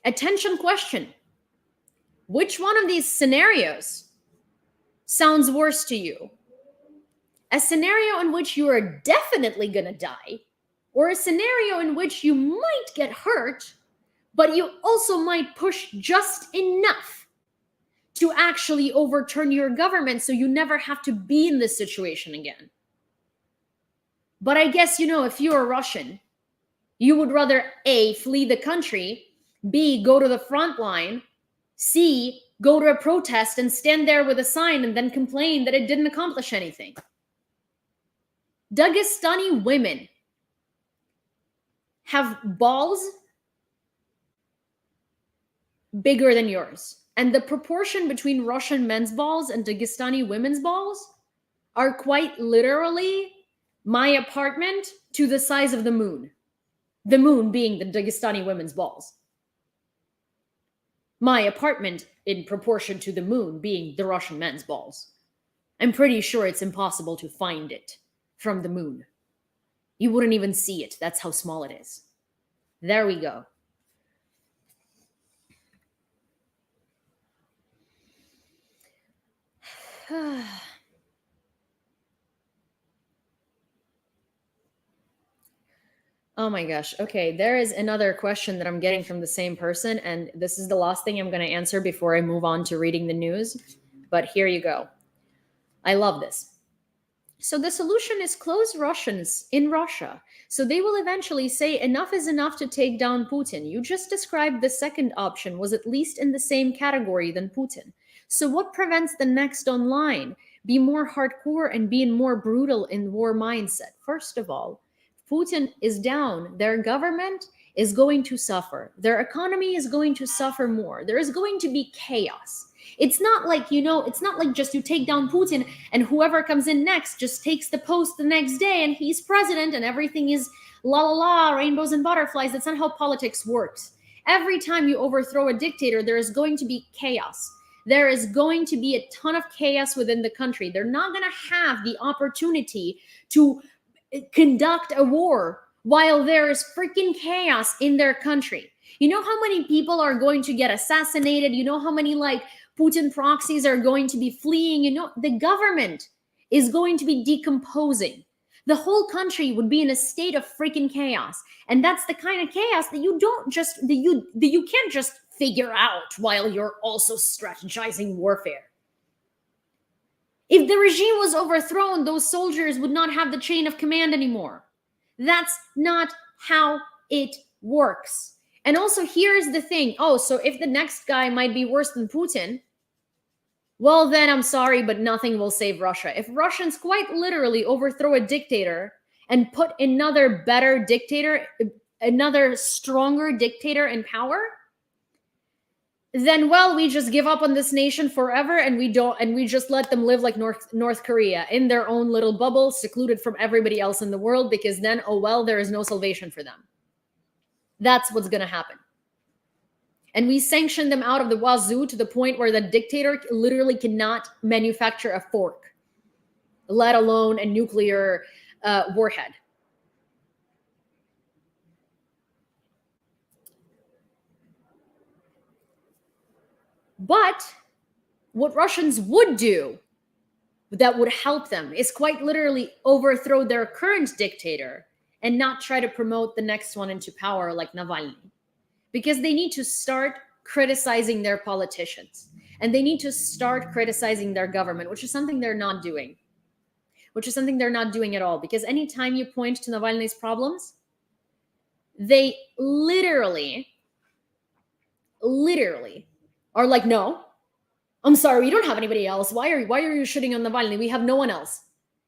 attention question. Which one of these scenarios sounds worse to you? A scenario in which you are definitely going to die, or a scenario in which you might get hurt, but you also might push just enough to actually overturn your government so you never have to be in this situation again. But I guess, if you're a Russian, you would rather A, flee the country, B, go to the front line, C, go to a protest and stand there with a sign and then complain that it didn't accomplish anything. Dagestani women have balls bigger than yours. And the proportion between Russian men's balls and Dagestani women's balls are quite literally my apartment to the size of the moon. The moon being the Dagestani women's balls. My apartment in proportion to the moon being the Russian men's balls. I'm pretty sure it's impossible to find it from the moon. You wouldn't even see it. That's how small it is. There we go. Oh my gosh. Okay, there is another question that I'm getting from the same person, and this is the last thing I'm going to answer before I move on to reading the news. But here you go. I love this. So the solution is close Russians in Russia. So they will eventually say enough is enough to take down Putin. You just described the second option was at least in the same category than Putin. So what prevents the next online? Be more hardcore and be more brutal in war mindset. First of all, Putin is down. Their government is going to suffer. Their economy is going to suffer more. There is going to be chaos. It's not like, it's not like just you take down Putin and whoever comes in next just takes the post the next day and he's president and everything is la la la, rainbows and butterflies. That's not how politics works. Every time you overthrow a dictator, there is going to be chaos. There is going to be a ton of chaos within the country. They're not going to have the opportunity to conduct a war while there is freaking chaos in their country. You know how many people are going to get assassinated? You know how many Putin proxies are going to be fleeing? The government is going to be decomposing. The whole country would be in a state of freaking chaos. And that's the kind of chaos that you can't just figure out while you're also strategizing warfare. If the regime was overthrown, those soldiers would not have the chain of command anymore. That's not how it works. And also, here's the thing. So if the next guy might be worse than Putin, well, then I'm sorry, but nothing will save Russia. If Russians quite literally overthrow a dictator and put another better dictator, another stronger dictator in power, then well, we just give up on this nation forever, and we just let them live like North Korea in their own little bubble, secluded from everybody else in the world, because then, oh well, there is no salvation for them. That's what's going to happen. And we sanction them out of the wazoo to the point where the dictator literally cannot manufacture a fork, let alone a nuclear warhead. But what Russians would do that would help them is quite literally overthrow their current dictator and not try to promote the next one into power like Navalny. Because they need to start criticizing their politicians, and they need to start criticizing their government, which is something they're not doing. Which is something they're not doing at all. Because anytime you point to Navalny's problems, they literally are like, no, I'm sorry, we don't have anybody else. Why are you shitting on Navalny? We have no one else.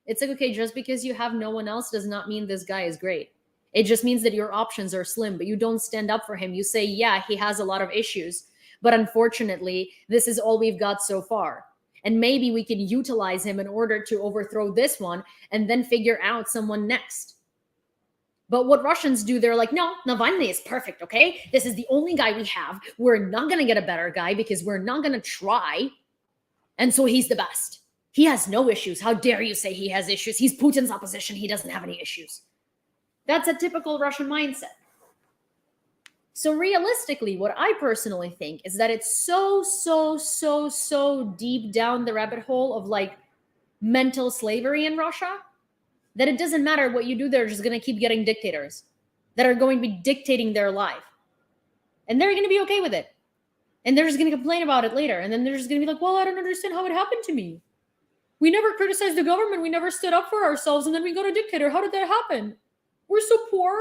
It's like, okay, just because you have no one else does not mean this guy is great. It just means that your options are slim, but you don't stand up for him. You say, yeah, he has a lot of issues, but unfortunately, this is all we've got so far. And maybe we can utilize him in order to overthrow this one and then figure out someone next. But what Russians do, they're like, no, Navalny is perfect, okay? This is the only guy we have. We're not going to get a better guy because we're not going to try. And so he's the best. He has no issues. How dare you say he has issues? He's Putin's opposition. He doesn't have any issues. That's a typical Russian mindset. So realistically, what I personally think is that it's so deep down the rabbit hole of like mental slavery in Russia that it doesn't matter what you do. They're just going to keep getting dictators that are going to be dictating their life. And they're going to be okay with it. And they're just going to complain about it later. And then they're just going to be like, well, I don't understand how it happened to me. We never criticized the government. We never stood up for ourselves. And then we got a dictator. How did that happen? We're so poor.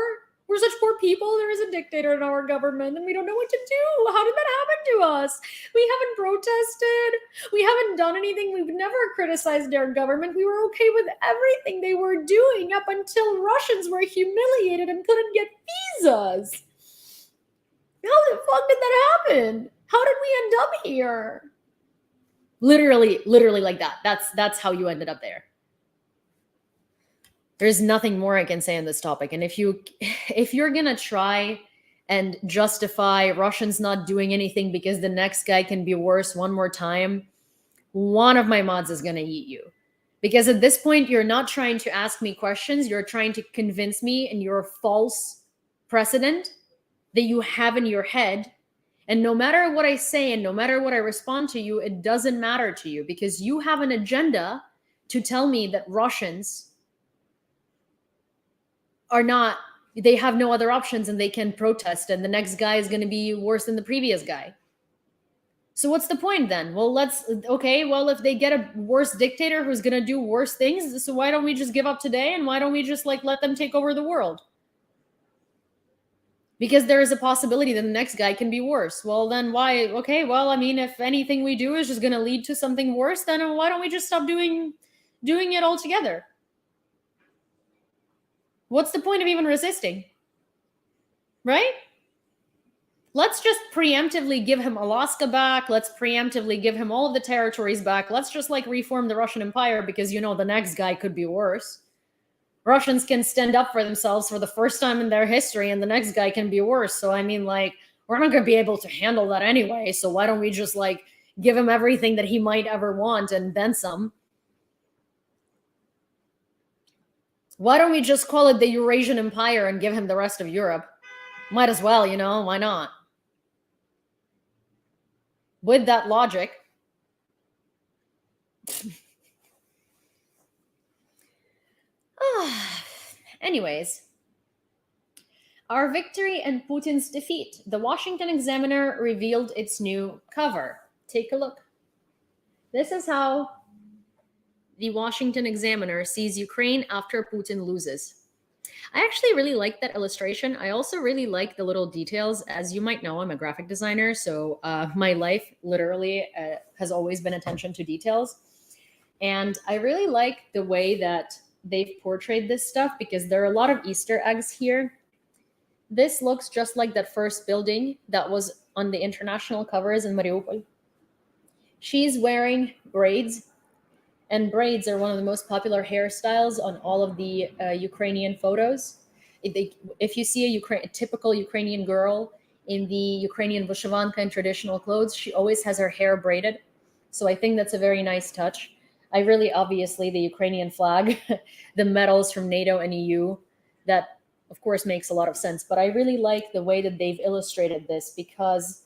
We're such poor people. There is a dictator in our government and we don't know what to do. How did that happen to us? We haven't protested. We haven't done anything. We've never criticized their government. We were okay with everything they were doing up until Russians were humiliated and couldn't get visas. How the fuck did that happen? How did we end up here? Literally like that. That's how you ended up there. There's nothing more I can say on this topic. And if you're gonna try and justify Russians not doing anything because the next guy can be worse one more time, one of my mods is gonna eat you. Because at this point, you're not trying to ask me questions. You're trying to convince me in your false precedent that you have in your head. And no matter what I say and no matter what I respond to you, it doesn't matter to you because you have an agenda to tell me that Russians are not, they have no other options and they can protest and the next guy is going to be worse than the previous guy. So what's the point then? Well, if they get a worse dictator who's going to do worse things, so why don't we just give up today and why don't we just like let them take over the world? Because there is a possibility that the next guy can be worse. Well, then why? Okay, well, I mean, if anything we do is just going to lead to something worse, then why don't we just stop doing it altogether? What's the point of even resisting? Right? Let's just preemptively give him Alaska back. Let's preemptively give him all of the territories back. Let's just like reform the Russian Empire because, you know, the next guy could be worse. Russians can stand up for themselves for the first time in their history and the next guy can be worse. So, I mean, like, we're not going to be able to handle that anyway. So why don't we just like give him everything that he might ever want and then some? Why don't we just call it the Eurasian Empire and give him the rest of Europe? Might as well, you know, why not? With that logic. Anyways, our victory and Putin's defeat. The Washington Examiner revealed its new cover. Take a look. This is how the Washington Examiner sees Ukraine after Putin loses. I actually really like that illustration. I also really like the little details. As you might know, I'm a graphic designer, so my life literally has always been attention to details. And I really like the way that they've portrayed this stuff because there are a lot of Easter eggs here. This looks just like that first building that was on the international covers in Mariupol. She's wearing braids, and braids are one of the most popular hairstyles on all of the Ukrainian photos. If you see a typical Ukrainian girl in the Ukrainian vyshyvanka and traditional clothes, she always has her hair braided. So I think that's a very nice touch. I really, obviously, the Ukrainian flag, the medals from NATO and EU, that of course makes a lot of sense. But I really like the way that they've illustrated this because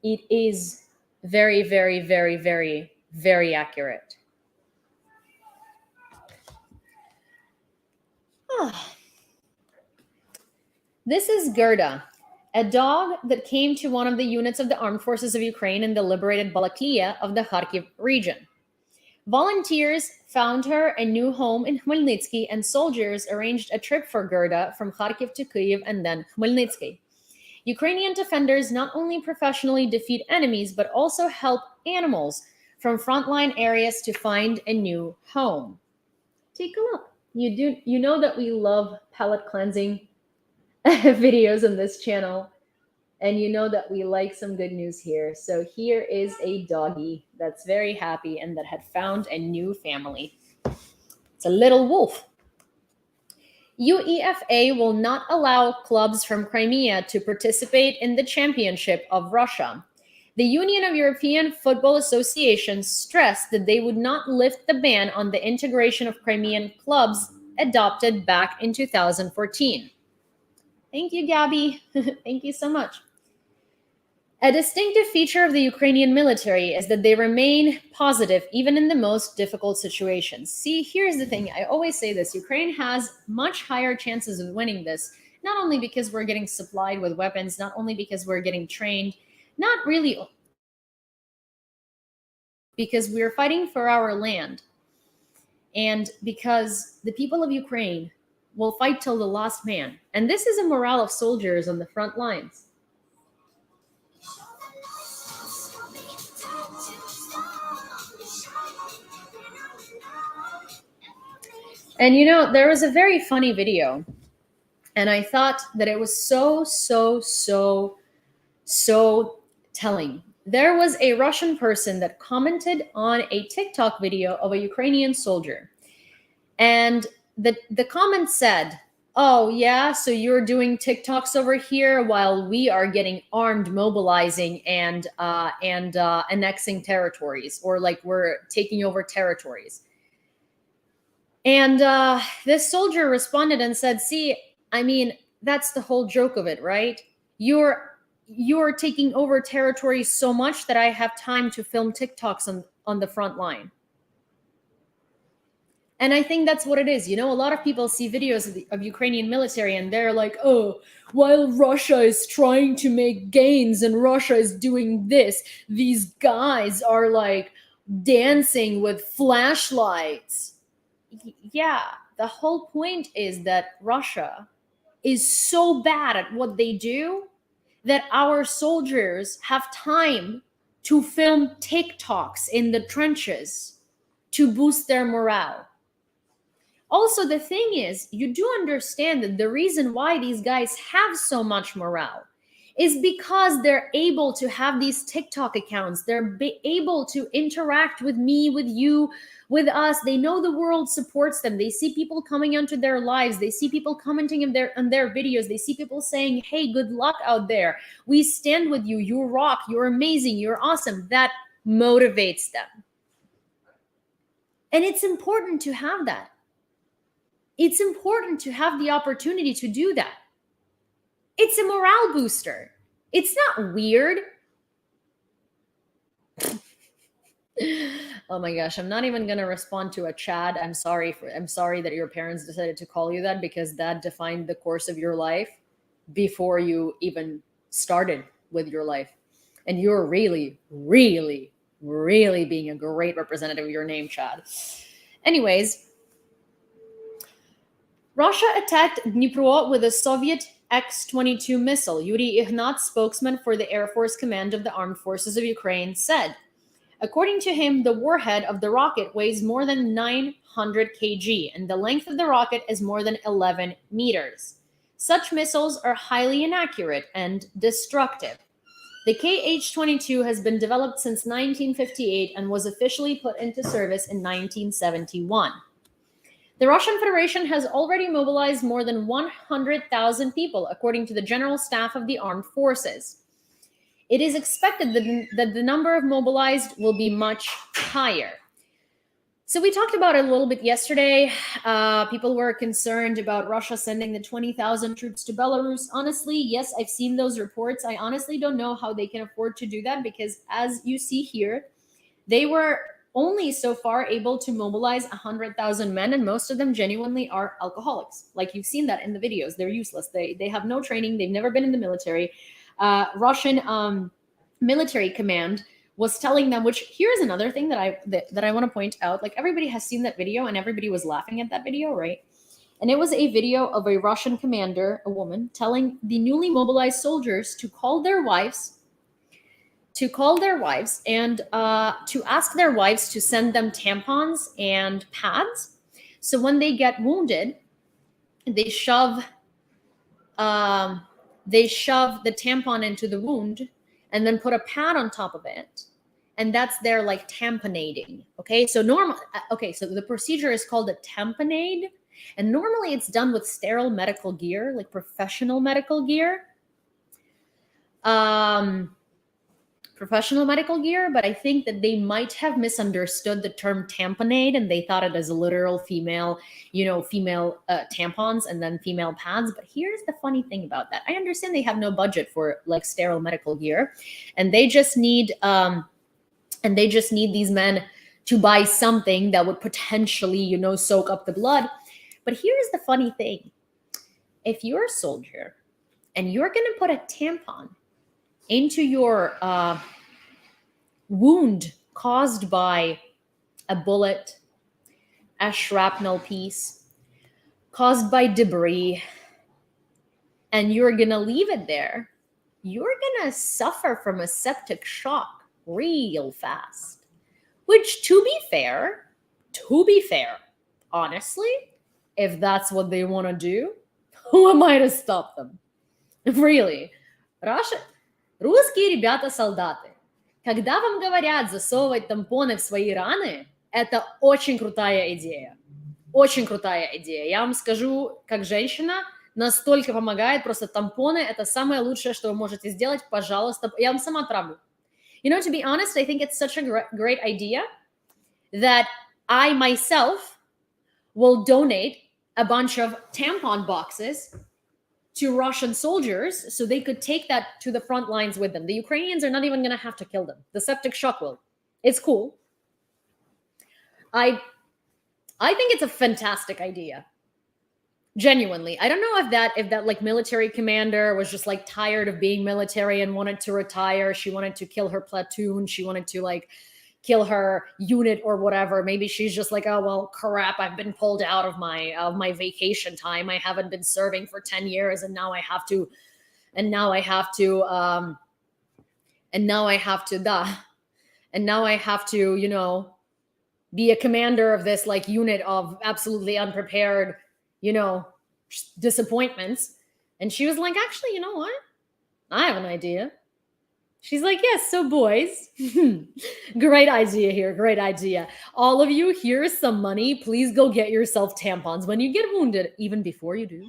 it is very, very, very, very, very accurate. This is Gerda, a dog that came to one of the units of the armed forces of Ukraine in the liberated Balaklia of the Kharkiv region. Volunteers found her a new home in Khmelnytsky, and soldiers arranged a trip for Gerda from Kharkiv to Kyiv and then Khmelnytsky. Ukrainian defenders not only professionally defeat enemies, but also help animals from frontline areas to find a new home. Take a look. You know that we love palate cleansing videos on this channel, and you know that we like some good news here. So here is a doggy that's very happy and that had found a new family. It's a little wolf. UEFA will not allow clubs from Crimea to participate in the championship of Russia. The Union of European Football Associations stressed that they would not lift the ban on the integration of Crimean clubs adopted back in 2014. Thank you, Gabby. Thank you so much. A distinctive feature of the Ukrainian military is that they remain positive even in the most difficult situations. See, here's the thing. I always say this. Ukraine has much higher chances of winning this, not only because we're getting supplied with weapons, not only because we're getting trained, not really because we're fighting for our land, and because the people of Ukraine will fight till the last man. And this is a morale of soldiers on the front lines. And you know, there was a very funny video, and I thought that it was so telling. There was a Russian person that commented on a TikTok video of a Ukrainian soldier. And the comment said, "Oh, yeah, so you're doing TikToks over here while we are getting armed, mobilizing, and annexing territories, or like we're taking over territories." And this soldier responded and said, "See, I mean, that's the whole joke of it, right? You're taking over territory so much that I have time to film TikToks on the front line." And I think that's what it is. You know, a lot of people see videos of Ukrainian military and they're like, "Oh, while Russia is trying to make gains and Russia is doing this, these guys are like dancing with flashlights." Yeah, the whole point is that Russia is so bad at what they do that our soldiers have time to film TikToks in the trenches to boost their morale. Also, the thing is, you do understand that the reason why these guys have so much morale is because they're able to have these TikTok accounts. They're able to interact with me, with you, with us. They know the world supports them. They see people coming onto their lives. They see people commenting on their videos. They see people saying, "Hey, good luck out there. We stand with you. You rock. You're amazing. You're awesome." That motivates them. And it's important to have that. It's important to have the opportunity to do that. It's a morale booster. It's not weird. Oh my gosh, I'm not even going to respond to a Chad. I'm sorry that your parents decided to call you that, because that defined the course of your life before you even started with your life. And you're really being a great representative of your name, Chad. Anyways, Russia attacked Dnipro with a Soviet X-22 missile. Yuri Ignat, spokesman for the Air Force Command of the Armed Forces of Ukraine, said. According to him, the warhead of the rocket weighs more than 900 kg, and the length of the rocket is more than 11 meters. Such missiles are highly inaccurate and destructive. The KH-22 has been developed since 1958 and was officially put into service in 1971. The Russian Federation has already mobilized more than 100,000 people, according to the General Staff of the Armed Forces. It is expected that the number of mobilized will be much higher. So we talked about it a little bit yesterday. People were concerned about Russia sending the 20,000 troops to Belarus. Honestly, yes, I've seen those reports. I honestly don't know how they can afford to do that because, as you see here, they were only so far able to mobilize 100,000 men, and most of them genuinely are alcoholics. Like you've seen that in the videos. They're useless. They have no training. They've never been in the military. Russian military command was telling them, which here's another thing that I want to point out. Like everybody has seen that video and everybody was laughing at that video, right? And it was a video of a Russian commander, a woman, telling the newly mobilized soldiers to call their wives and to ask their wives to send them tampons and pads. So when they get wounded, they shove the tampon into the wound and then put a pad on top of it. And that's their like tamponading. Okay. So so the procedure is called a tamponade. And normally it's done with sterile medical gear, like professional medical gear. But I think that they might have misunderstood the term tamponade and they thought it as a literal female tampons and then female pads. But here's the funny thing about that. I understand they have no budget for like sterile medical gear, and they just need these men to buy something that would potentially, soak up the blood. But here's the funny thing. If you're a soldier and you're going to put a tampon into your wound caused by a bullet, a shrapnel piece, caused by debris, and you're going to leave it there, you're going to suffer from a septic shock real fast. Which, to be fair, honestly, if that's what they want to do, who am I to stop them? Really. Русские ребята-солдаты, когда вам говорят засовывать тампоны в свои раны, это очень крутая идея. Очень крутая идея. Я вам скажу, как женщина, настолько помогает. Просто тампоны – это самое лучшее, что вы можете сделать. Пожалуйста, я вам сама отправлю. To be honest, I think it's such a great idea that I myself will donate a bunch of tampon boxes to Russian soldiers so they could take that to the front lines with them. The Ukrainians are not even going to have to kill them. The septic shock will. It's cool. I think it's a fantastic idea. Genuinely. I don't know if that like military commander was just like tired of being military and wanted to retire. She wanted to kill her platoon. She wanted to like kill her unit or whatever. Maybe she's just like, oh, well, crap. I've been pulled out of my vacation time. I haven't been serving for 10 years. And now I have to be a commander of this like unit of absolutely unprepared, disappointments. And she was like, actually, you know what? I have an idea. She's like, yes, so boys, great idea here. Great idea. All of you, here's some money. Please go get yourself tampons. When you get wounded, even before you do,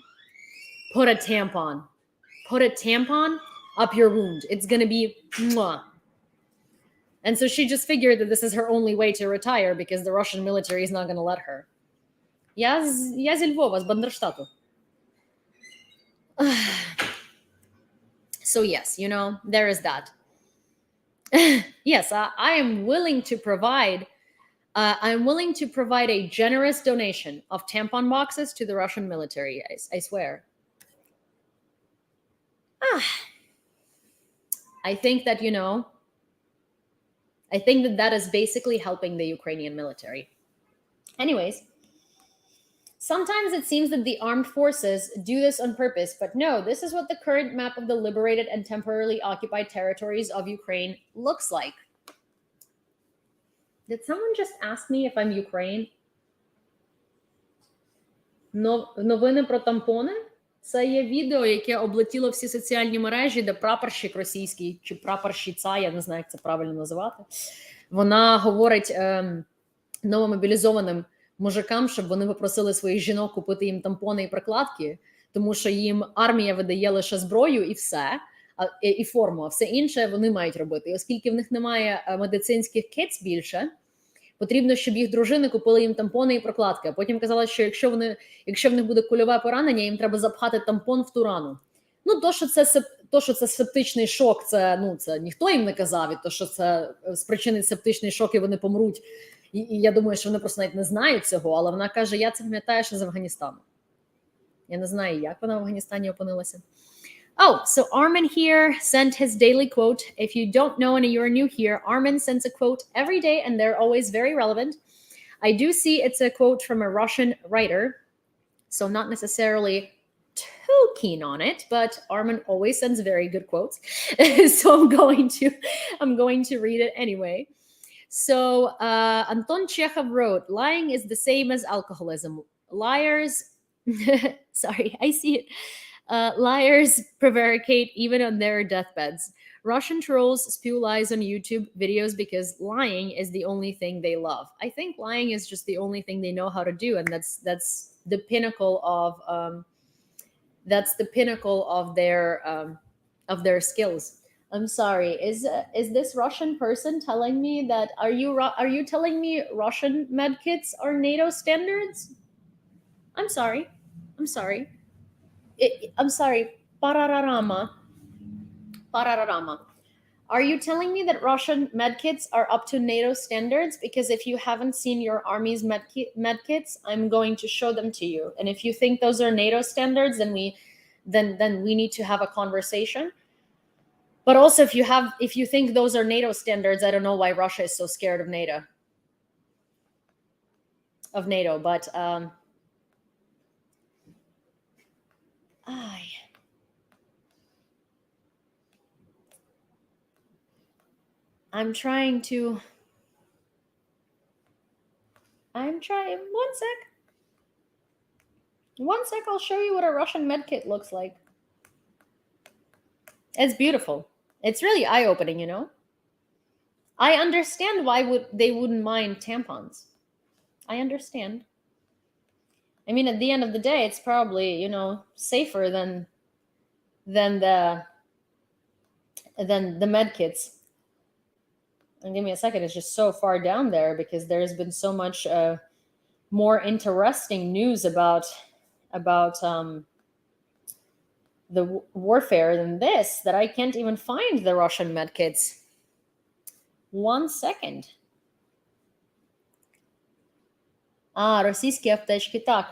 put a tampon up your wound. It's going to be mwah. And so she just figured that this is her only way to retire because the Russian military is not going to let her. Я зі Львова, з Бандерштату. So yes, there is that. Yes, I am willing to provide a generous donation of tampon boxes to the Russian military, guys. I swear. I think that, that is basically helping the Ukrainian military. Anyways, sometimes it seems that the armed forces do this on purpose, but no, this is what the current map of the liberated and temporarily occupied territories of Ukraine looks like. Did someone just ask me if I'm Ukraine? Новини про тампони? Це є відео, яке облетіло всі соціальні мережі, де прапорщик російський, чи прапорщиця, я не знаю, як це правильно називати, вона говорить новомобілізованим мужикам, щоб вони попросили своїх жінок купити їм тампони і прокладки, тому що їм армія видає лише зброю і все, і форму, а все інше вони мають робити. І оскільки в них немає медицинських китс більше, потрібно, щоб їх дружини купили їм тампони і прокладки. А потім казали, що якщо в них буде кульове поранення, їм треба запхати тампон в ту рану. Ну, то, що це септичний шок, це ніхто їм не казав, і то, що це спричинить септичний шок, і вони помруть. І я думаю, що вони просто навіть не знають цього, але вона каже, я це пам'ятаю ще з Афганістану. Я не знаю, як вона в Афганістані опинилася. Oh, so Armin here sent his daily quote. If you don't know and you're new here, Armin sends a quote every day and they're always very relevant. I do see it's a quote from a Russian writer, so I'm not necessarily too keen on it, but Armin always sends very good quotes. So I'm going to read it anyway. So Anton Chekhov wrote, lying is the same as alcoholism. Liars, sorry, I see it. Liars prevaricate even on their deathbeds. Russian trolls spew lies on YouTube videos because lying is the only thing they love. I think lying is just the only thing they know how to do, and that's the pinnacle of their skills. I'm sorry. Is this Russian person telling me that are you telling me Russian medkits are NATO standards? I'm sorry. I'm sorry. Parararama. Are you telling me that Russian medkits are up to NATO standards? Because if you haven't seen your army's medkits, I'm going to show them to you. And if you think those are NATO standards, then we need to have a conversation. But also, if you think those are NATO standards, I don't know why Russia is so scared of NATO. But I'm trying. One sec, I'll show you what a Russian medkit looks like. It's beautiful. It's really eye-opening, you know? I understand why they wouldn't mind tampons. I understand. I mean, at the end of the day, it's probably, safer than the medkits. And give me a second, it's just so far down there because there's been so much more interesting news about the warfare than this that I can't even find the Russian medkits. One second. Російські аптечки, так.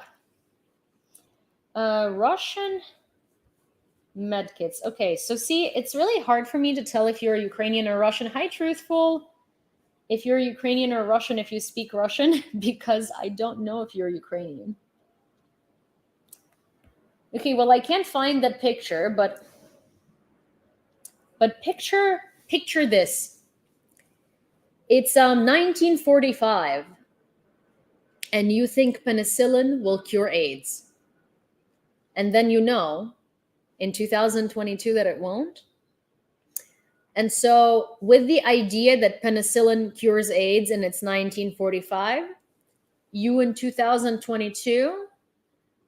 Russian medkits. Okay, so see, it's really hard for me to tell if you're Ukrainian or Russian. Hi, Truthful. If you're Ukrainian or Russian, if you speak Russian, because I don't know if you're Ukrainian. Okay, well, I can't find that picture, but picture this. It's 1945, and you think penicillin will cure AIDS. And then in 2022 that it won't. And so with the idea that penicillin cures AIDS and it's 1945, you in 2022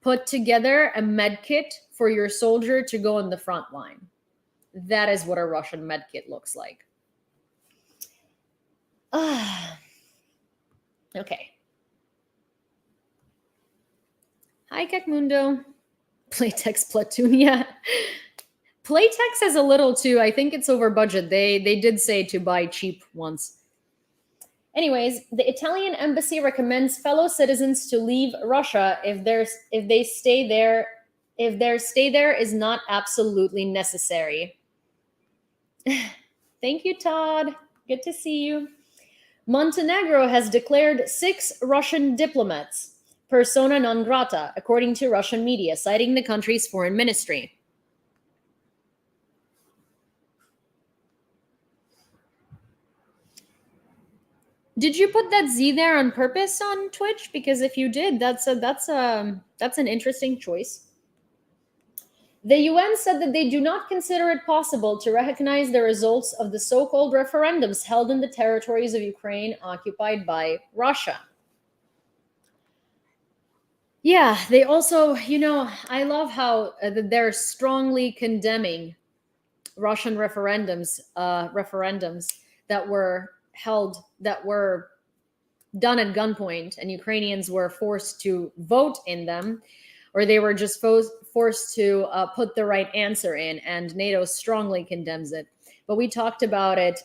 put together a med kit for your soldier to go on the front line. That is what a Russian med kit looks like. Okay. Hi, Kakmundo. Playtex Platoon, yeah. Playtex has a little too. I think it's over budget. They did say to buy cheap once. Anyways, the Italian embassy recommends fellow citizens to leave Russia if their stay there is not absolutely necessary. Thank you, Todd. Good to see you. Montenegro has declared 6 Russian diplomats persona non grata, according to Russian media, citing the country's foreign ministry. Did you put that Z there on purpose on Twitch? Because if you did, that's an interesting choice. The UN said that they do not consider it possible to recognize the results of the so-called referendums held in the territories of Ukraine occupied by Russia. Yeah, they also, I love how they're strongly condemning Russian referendums that were held, that were done at gunpoint, and Ukrainians were forced to vote in them, or they were just forced to put the right answer in, and NATO strongly condemns it. But we talked about it.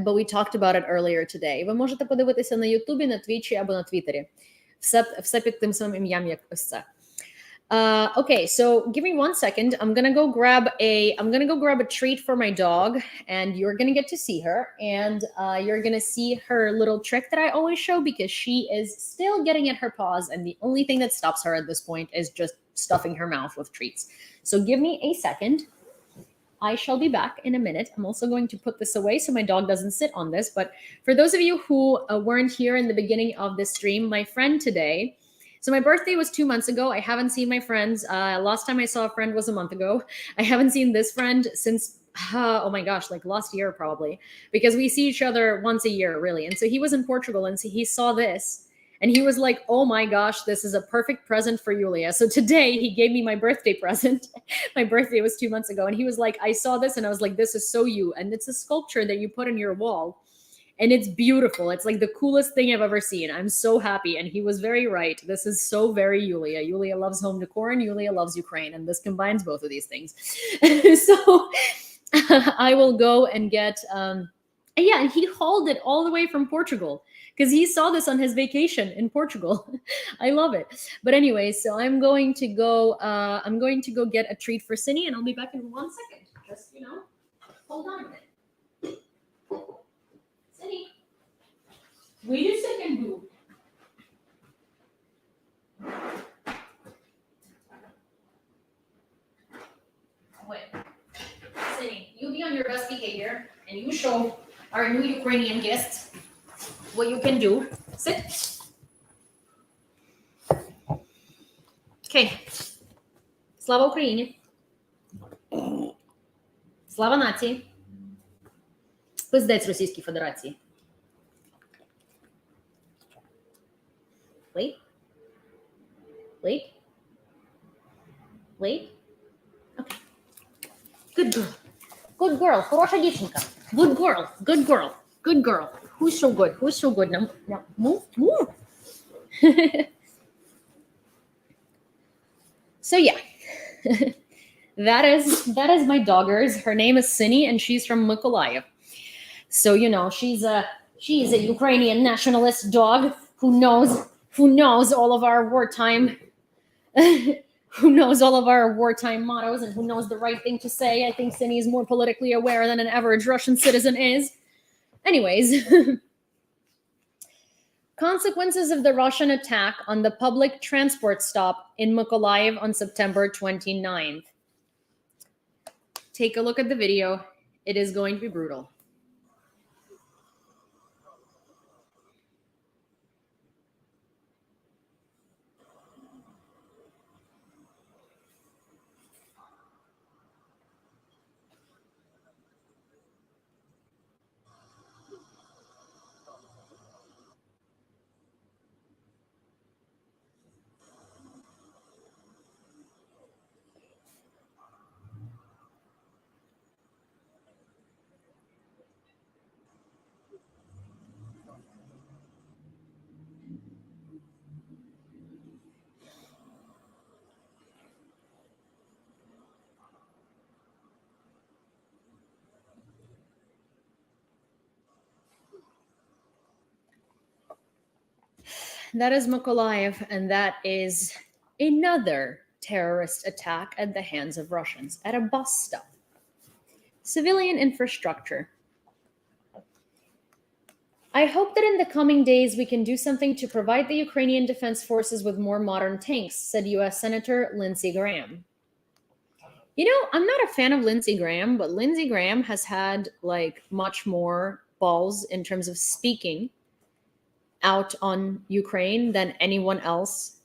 But we talked about it earlier today. Ви можете подивитися на Ютубі, на Твічі або на Твіттері. Все під тим самим ім'ям, як ось це. Okay, so give me 1 second. I'm gonna go grab a treat for my dog, and you're gonna get to see her, and you're gonna see her little trick that I always show, because she is still getting at her paws, and the only thing that stops her at this point is just stuffing her mouth with treats. So give me a second. I shall be back in a minute. I'm also going to put this away so my dog doesn't sit on this. But for those of you who weren't here in the beginning of this stream, my friend today, so my birthday was 2 months ago. I haven't seen my friends. Last time I saw a friend was a month ago. I haven't seen this friend since, oh my gosh, like last year probably, because we see each other once a year, really. And so he was in Portugal, and so he saw this, and he was like, oh my gosh, this is a perfect present for Yulia. So today he gave me my birthday present. My birthday was 2 months ago. And he was like, I saw this and I was like, this is so you. And it's a sculpture that you put on your wall. And it's beautiful. It's like the coolest thing I've ever seen. I'm so happy. And he was very right. This is so very Yulia. Yulia loves home decor and Yulia loves Ukraine. And this combines both of these things. So I will go and get, yeah, and he hauled it all the way from Portugal, because he saw this on his vacation in Portugal. I love it. But anyway, so I'm going to go get a treat for Cindy, and I'll be back in 1 second. Just, hold on a minute. Cindy, wait a second, boo. Wait. Cindy, you be on your best behavior, and you show our new Ukrainian guests what you can do. Sit. Okay. Слава Україні. Слава нації. Пиздець Російській Федерації. Wait. Wait. Wait. Okay. Good girl. Good girl. Хороша дівчинка. Good girl. Good girl. Good girl. Who's so good? Who's so good? Now move. Move. So yeah. that is my doggers. Her name is Sini, and she's from Mykolayiv. So she's a Ukrainian nationalist dog who knows all of our wartime mottos, and who knows the right thing to say. I think Sini is more politically aware than an average Russian citizen is. Anyways, consequences of the Russian attack on the public transport stop in Mykolaiv on September 29th. Take a look at the video. It is going to be brutal. That is Mykolaiv, and that is another terrorist attack at the hands of Russians at a bus stop. Civilian infrastructure. I hope that in the coming days we can do something to provide the Ukrainian Defense Forces with more modern tanks, said U.S. Senator Lindsey Graham. I'm not a fan of Lindsey Graham, but Lindsey Graham has had much more balls in terms of speaking out on Ukraine than anyone else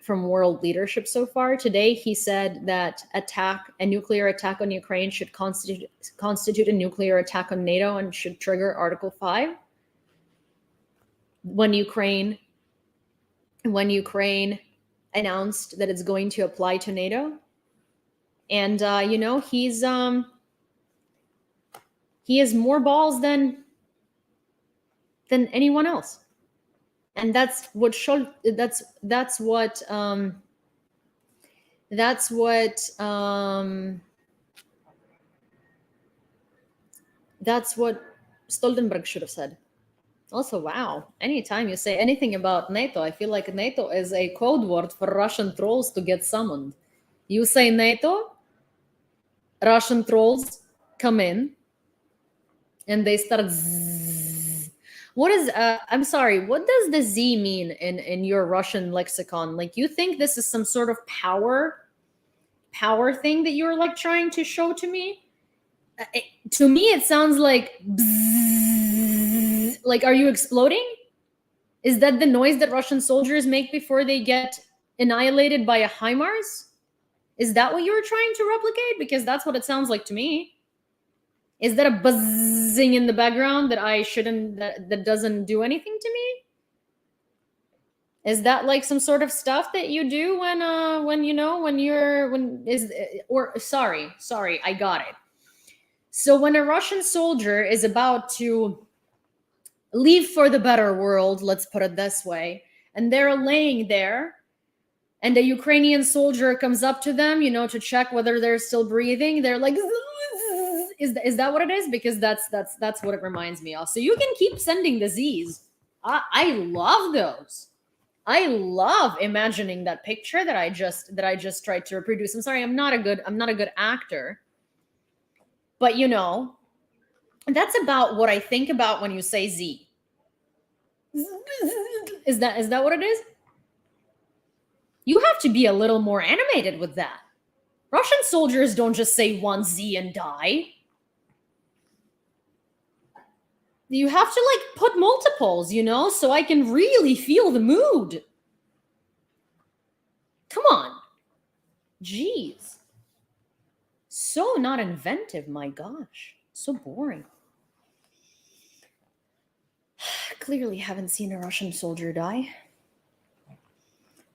from world leadership so far. Today, he said that a nuclear attack on Ukraine should constitute a nuclear attack on NATO and should trigger Article 5. When Ukraine announced that it's going to apply to NATO, and he has more balls than anyone else. And that's what Stoltenberg should have said. Also, wow, anytime you say anything about NATO, I feel like NATO is a code word for Russian trolls to get summoned. You say NATO, Russian trolls come in, and they start zzz. What is, I'm sorry, what does the Z mean in your Russian lexicon? Like, you think this is some sort of power thing that you're like trying to show to me? To me, it sounds like bzzz. Like, are you exploding? Is that the noise that Russian soldiers make before they get annihilated by a HIMARS? Is that what you were trying to replicate? Because that's what it sounds like to me. Is that a buzzing in the background that I shouldn't, that doesn't do anything to me? Is that like some sort of stuff that you do sorry, I got it. So when a Russian soldier is about to leave for the better world, let's put it this way, and they're laying there, and a Ukrainian soldier comes up to them, to check whether they're still breathing, they're like, is that what it is? Because that's what it reminds me of. So you can keep sending the Z's. I love those. I love imagining that picture that I just tried to reproduce. I'm sorry, I'm not a good actor. But that's about what I think about when you say Z. Is that what it is? You have to be a little more animated with that. Russian soldiers don't just say one Z and die. You have to put multiples, so I can really feel the mood. Come on. Jeez. So not inventive, my gosh. So boring. Clearly haven't seen a Russian soldier die.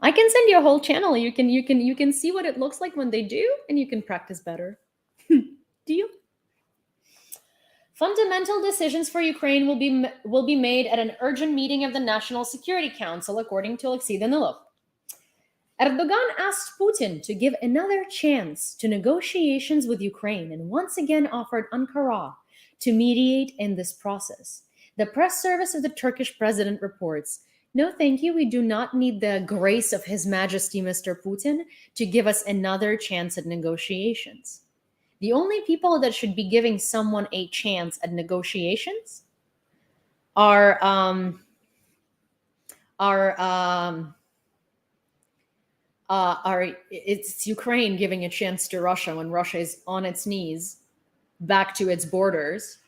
I can send you a whole channel. You can see what it looks like when they do, and you can practice better. Deal? Fundamental decisions for Ukraine will be made at an urgent meeting of the National Security Council, according to Alexei Danilov. Erdogan asked Putin to give another chance to negotiations with Ukraine and once again offered Ankara to mediate in this process. The press service of the Turkish president reports, "No, thank you. We do not need the grace of His Majesty, Mr. Putin, to give us another chance at negotiations. The only people that should be giving someone a chance at negotiations it's Ukraine giving a chance to Russia when Russia is on its knees back to its borders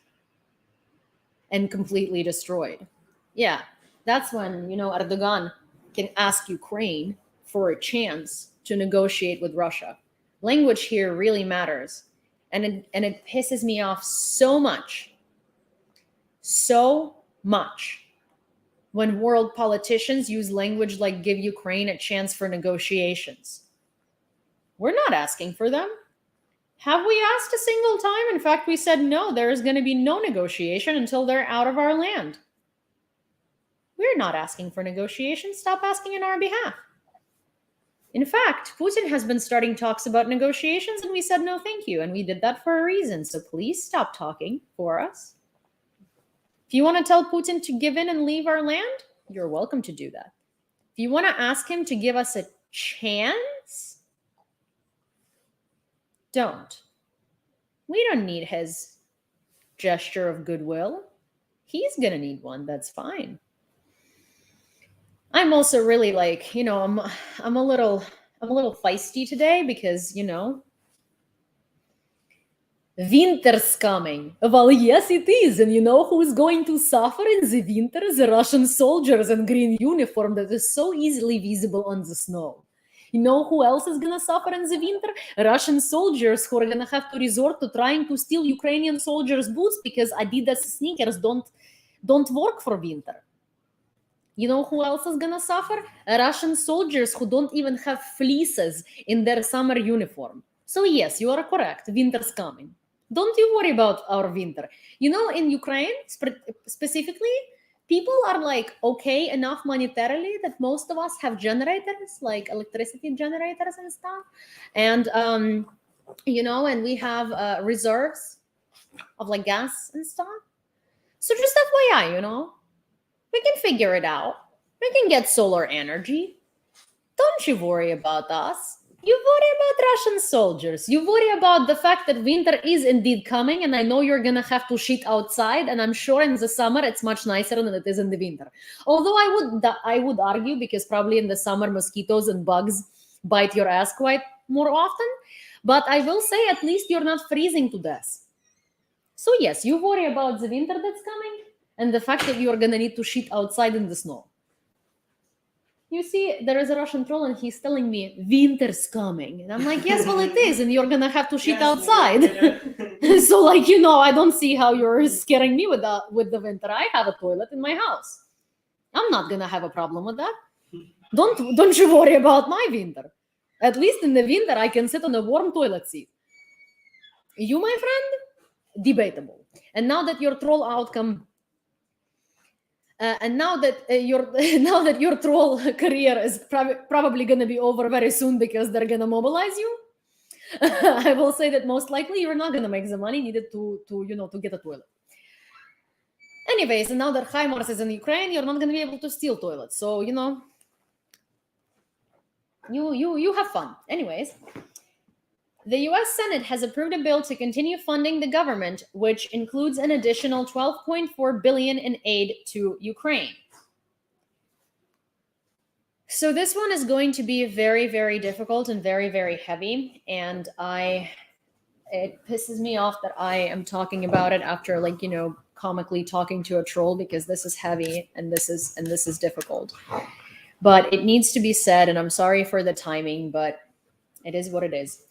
and completely destroyed. Yeah, that's when, Erdogan can ask Ukraine for a chance to negotiate with Russia. Language here really matters. And it pisses me off so much when world politicians use language like give Ukraine a chance for negotiations. We're not asking for them. Have we asked a single time? In fact, we said no, there is going to be no negotiation until they're out of our land. We're not asking for negotiations. Stop asking on our behalf. In fact, Putin has been starting talks about negotiations, and we said no thank you, and we did that for a reason. So please stop talking for us. If you want to tell Putin to give in and leave our land, you're welcome to do that. If you want to ask him to give us a chance, don't. We don't need his gesture of goodwill. He's going to need one. That's fine. I'm also really I'm a little feisty today because, winter's coming. Well, yes, it is. And you know who's going to suffer in the winter? The Russian soldiers in green uniform that is so easily visible on the snow. You know who else is going to suffer in the winter? Russian soldiers who are going to have to resort to trying to steal Ukrainian soldiers' boots because Adidas sneakers don't work for winter. You know who else is going to suffer? Russian soldiers who don't even have fleeces in their summer uniform. So yes, you are correct. Winter's coming. Don't you worry about our winter. You know, in Ukraine specifically, people are like okay enough monetarily that most of us have generators, like electricity generators and stuff. And, you know, and we have reserves of like gas and stuff. So just FYI, you know, we can figure it out. We can get solar energy. Don't you worry about us. You worry about Russian soldiers. You worry about the fact that winter is indeed coming, and I know you're gonna have to shit outside, and I'm sure in the summer it's much nicer than it is in the winter. Although I would argue, because probably in the summer mosquitoes and bugs bite your ass quite more often, but I will say at least you're not freezing to death. So yes, you worry about the winter that's coming and the fact that you are gonna need to shit outside in the snow. You see, there is a Russian troll and he's telling me winter's coming. And I'm like, yes, well, it is. And you're going to have to shit outside. So, like, you know, I don't see how you're scaring me with the winter. I have a toilet in my house. I'm not going to have a problem with that. Don't you worry about my winter. At least in the winter, I can sit on a warm toilet seat. You, my friend, debatable. And now that your troll outcome and now that your troll career is probably going to be over very soon because they're going to mobilize you, I will say that most likely you're not going to make the money needed to get a toilet. Anyways, and now that HIMARS is in Ukraine, you're not going to be able to steal toilets. So you have fun. Anyways. The U.S. Senate has approved a bill to continue funding the government, which includes an additional $12.4 billion in aid to Ukraine. So this one is going to be very, very difficult and very, very heavy. And it pisses me off that I am talking about it after, like, comically talking to a troll, because this is heavy and this is difficult. But it needs to be said, and I'm sorry for the timing, but it is what it is.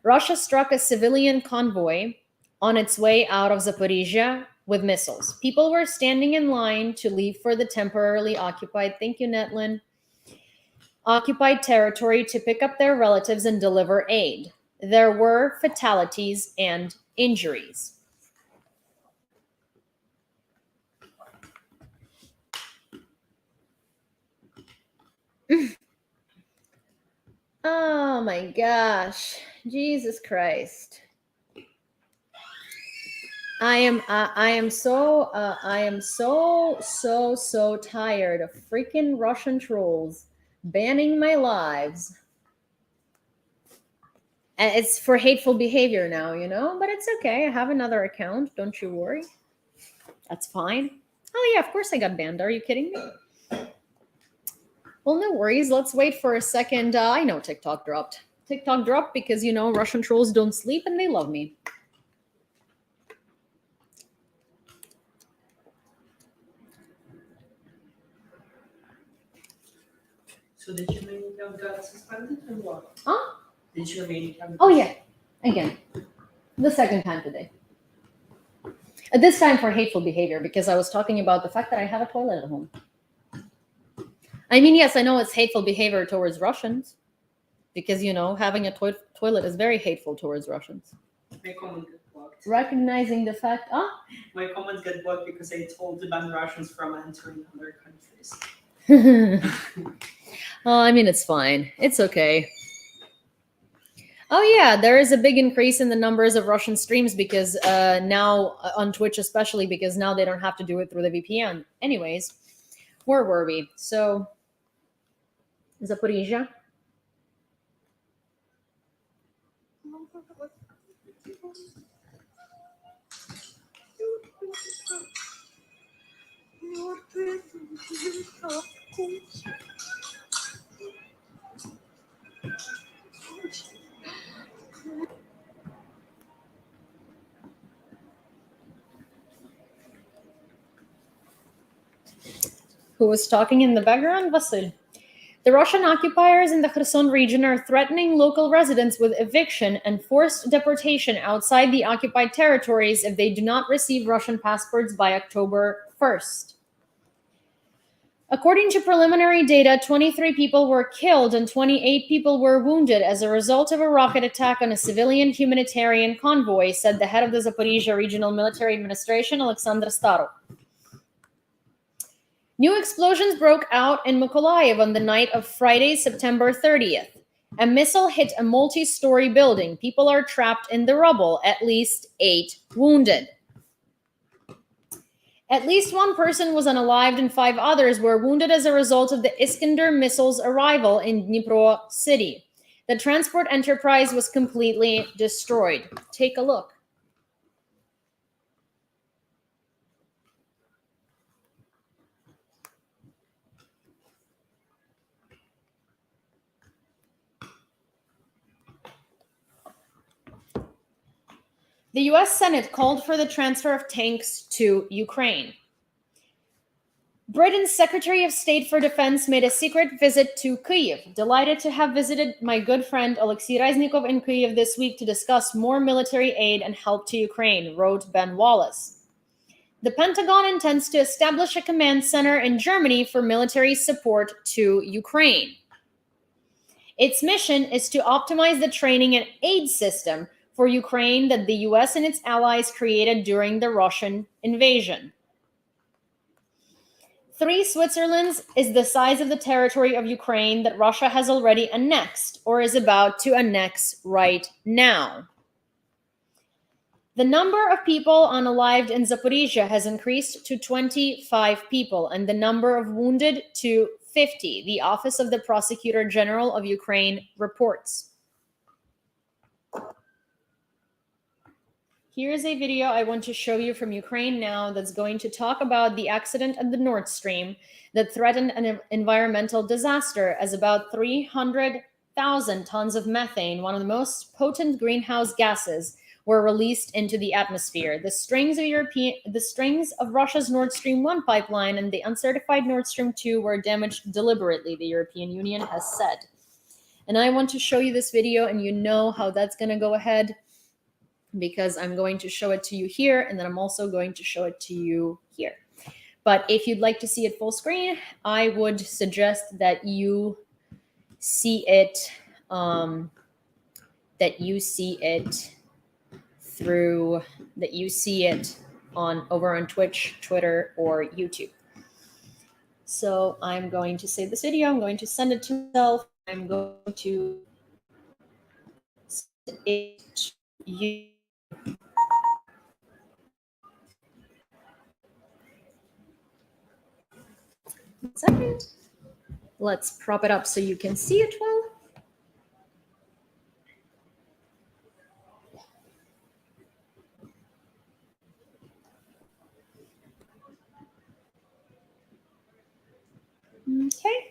Russia struck a civilian convoy on its way out of Zaporizhzhia with missiles. People were standing in line to leave for the temporarily occupied, thank you, Netlin, occupied territory to pick up their relatives and deliver aid. There were fatalities and injuries. Oh my gosh. Jesus Christ. I am so tired of freaking Russian trolls banning my lives. And it's for hateful behavior now, but it's okay. I have another account. Don't you worry. That's fine. Oh yeah, of course I got banned. Are you kidding me? Well, no worries. Let's wait for a second. I know TikTok dropped. TikTok dropped because, Russian trolls don't sleep and they love me. So did your main account got suspended or what? Huh? Did your main account? Oh yeah, again, the second time today. This time for hateful behavior, because I was talking about the fact that I have a toilet at home. I mean, yes, I know it's hateful behavior towards Russians, because, having a toilet is very hateful towards Russians. My comment got blocked. Recognizing the fact, My comments got blocked because I told to ban Russians from entering other countries. Oh, I mean, it's fine. It's okay. Oh yeah, there is a big increase in the numbers of Russian streams because now on Twitch, especially because now they don't have to do it through the VPN. Anyways, where were we? So, Zaporizhzhia. Who was talking in the background? Vasil. The Russian occupiers in the Kherson region are threatening local residents with eviction and forced deportation outside the occupied territories if they do not receive Russian passports by October 1st. According to preliminary data, 23 people were killed and 28 people were wounded as a result of a rocket attack on a civilian humanitarian convoy, said the head of the Zaporizhzhia Regional Military Administration, Alexander Starov. New explosions broke out in Mykolayiv on the night of Friday, September 30th. A missile hit a multi-story building. People are trapped in the rubble, at least 8 wounded. At least 1 person was unalived and 5 others were wounded as a result of the Iskander missile's arrival in Dnipro city. The transport enterprise was completely destroyed. Take a look. The US Senate called for the transfer of tanks to Ukraine. Britain's Secretary of State for Defense made a secret visit to Kyiv. Delighted to have visited my good friend Alexei Reznikov in Kyiv this week to discuss more military aid and help to Ukraine, wrote Ben Wallace. The Pentagon intends to establish a command center in Germany for military support to Ukraine. Its mission is to optimize the training and aid system for Ukraine that the US and its allies created during the Russian invasion. 3 Switzerlands is the size of the territory of Ukraine that Russia has already annexed or is about to annex right now. The number of people unalived in Zaporizhzhia has increased to 25 people and the number of wounded to 50, the Office of the Prosecutor General of Ukraine reports. Here's a video I want to show you from Ukraine now that's going to talk about the accident at the Nord Stream that threatened an environmental disaster as about 300,000 tons of methane, one of the most potent greenhouse gases, were released into the atmosphere. The strings of Russia's Nord Stream 1 pipeline and the uncertified Nord Stream 2 were damaged deliberately, the European Union has said. And I want to show you this video, and you know how that's going to go ahead, because I'm going to show it to you here, and then I'm also going to show it to you here. But if you'd like to see it full screen, I would suggest that you see it, on over on Twitch, Twitter, or YouTube. So I'm going to save this video. I'm going to send it to myself. I'm going to send it to you. One second. Let's prop it up so you can see it well. Okay.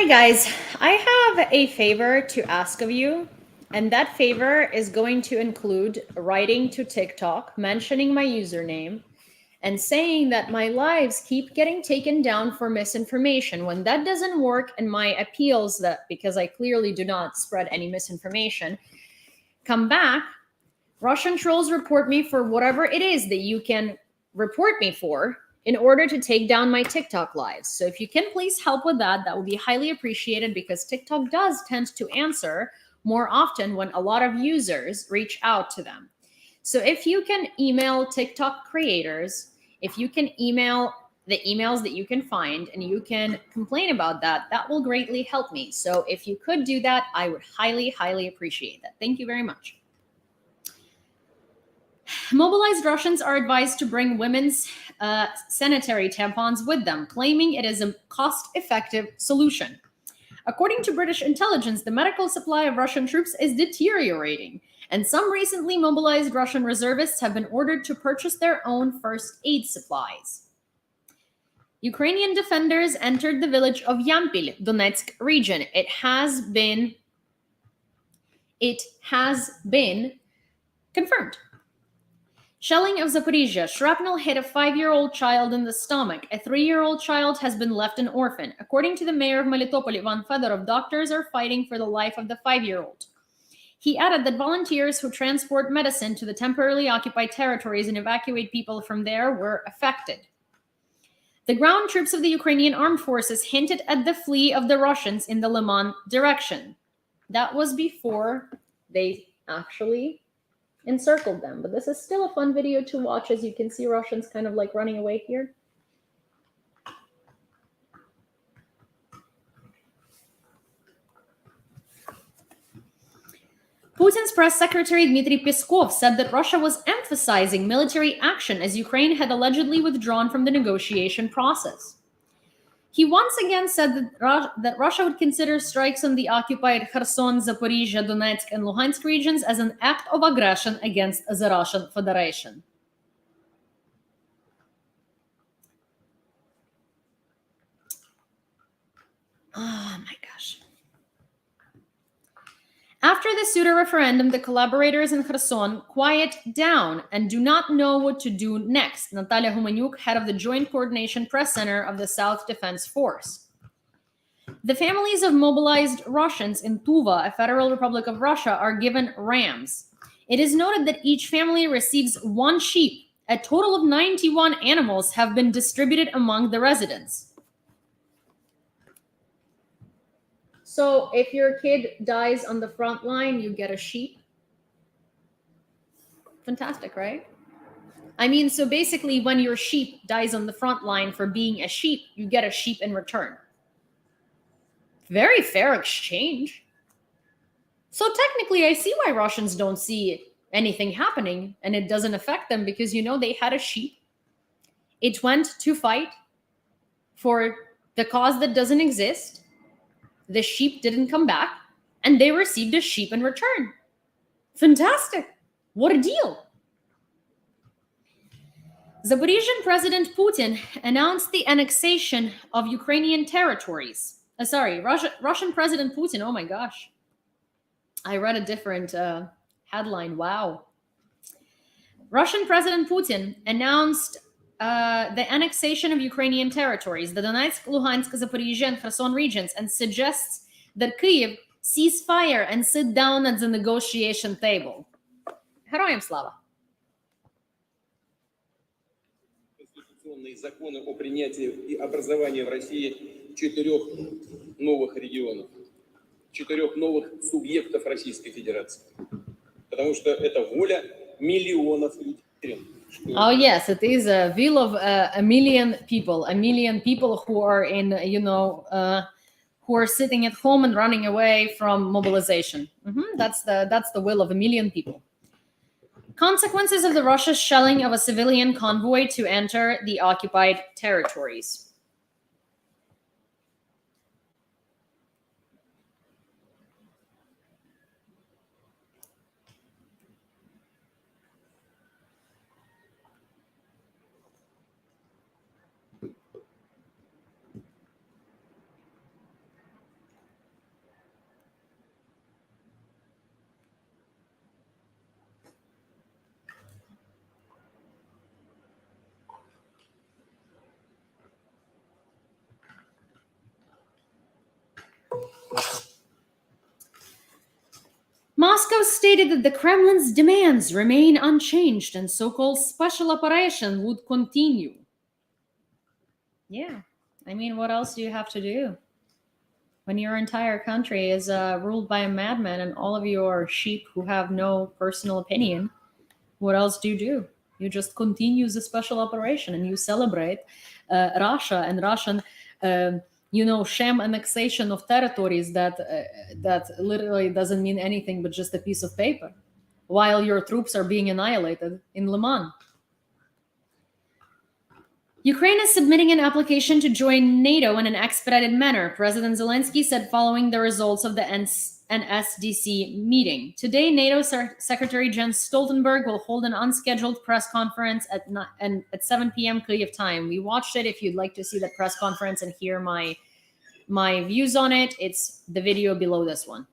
guys, I have a favor to ask of you, and that favor is going to include writing to TikTok, mentioning my username, and saying that my lives keep getting taken down for misinformation. When that doesn't work and my appeals, that because I clearly do not spread any misinformation, come back, Russian trolls report me for whatever it is that you can report me for in order to take down my TikTok lives. So if you can please help with that, that would be highly appreciated, because TikTok does tend to answer more often when a lot of users reach out to them. So if you can email TikTok creators, if you can email the emails that you can find and you can complain about that, that will greatly help me. So if you could do that, I would highly, highly appreciate that. Thank you very much. Mobilized Russians are advised to bring women's sanitary tampons with them, claiming it is a cost-effective solution. According to British intelligence, the medical supply of Russian troops is deteriorating, and some recently mobilized Russian reservists have been ordered to purchase their own first aid supplies. Ukrainian defenders entered the village of Yampil, Donetsk region. It has been confirmed. Shelling of Zaporizhzhia. Shrapnel hit a 5-year-old child in the stomach. A 3-year-old child has been left an orphan. According to the mayor of Melitopol, Ivan Fedorov, doctors are fighting for the life of the 5-year-old. He added that volunteers who transport medicine to the temporarily occupied territories and evacuate people from there were affected. The ground troops of the Ukrainian armed forces hinted at the flee of the Russians in the Liman direction. That was before they actually encircled them. But this is still a fun video to watch. As you can see, Russians kind of like running away here. Putin's press secretary Dmitry Peskov said that Russia was emphasizing military action as Ukraine had allegedly withdrawn from the negotiation process. He once again said that Russia would consider strikes on the occupied Kherson, Zaporizhzhia, Donetsk, and Luhansk regions as an act of aggression against the Russian Federation. Oh my gosh. After the pseudo referendum, the collaborators in Kherson quiet down and do not know what to do next. Natalia Humaniuk, head of the Joint Coordination Press Center of the South Defense Force. The families of mobilized Russians in Tuva, a Federal Republic of Russia, are given rams. It is noted that each family receives 1 sheep. A total of 91 animals have been distributed among the residents. So if your kid dies on the front line, you get a sheep. Fantastic, right? I mean, so basically when your sheep dies on the front line for being a sheep, you get a sheep in return. Very fair exchange. So technically, I see why Russians don't see anything happening and it doesn't affect them, because, you know, they had a sheep. It went to fight for the cause that doesn't exist. The sheep didn't come back and they received a sheep in return. Fantastic. What a deal. Zaporizhzhian President Putin announced the annexation of Ukrainian territories. Russian President Putin, oh my gosh. I read a different headline, wow. Russian President Putin announced the annexation of Ukrainian territories, the Donetsk, Luhansk, Zaporizhzhia, and Kherson regions, and suggests that Kyiv cease fire and sit down at the negotiation table. Героям слава! Конституционные законы о принятии и образовании в России 4 новых регионов, 4 новых субъектов Российской Федерации. Потому что это воля миллионов людей. Oh yes, it is a will of a million people who are in, who are sitting at home and running away from mobilization. That's the will of a million people. Consequences of the Russia's shelling of a civilian convoy to enter the occupied territories. Moscow stated that the Kremlin's demands remain unchanged and so-called special operation would continue. Yeah, I mean, what else do you have to do when your entire country is ruled by a madman and all of you are sheep who have no personal opinion? What else do? You just continue the special operation and you celebrate Russia and Russian, sham annexation of territories that literally doesn't mean anything but just a piece of paper, while your troops are being annihilated in Le Mans. Ukraine is submitting an application to join NATO in an expedited manner, President Zelensky said following the results of the NSDC meeting. Today, NATO Secretary Jens Stoltenberg will hold an unscheduled press conference at 7 p.m. Kyiv time. We watched it. If you'd like to see that press conference and hear my views on it, it's the video below this one.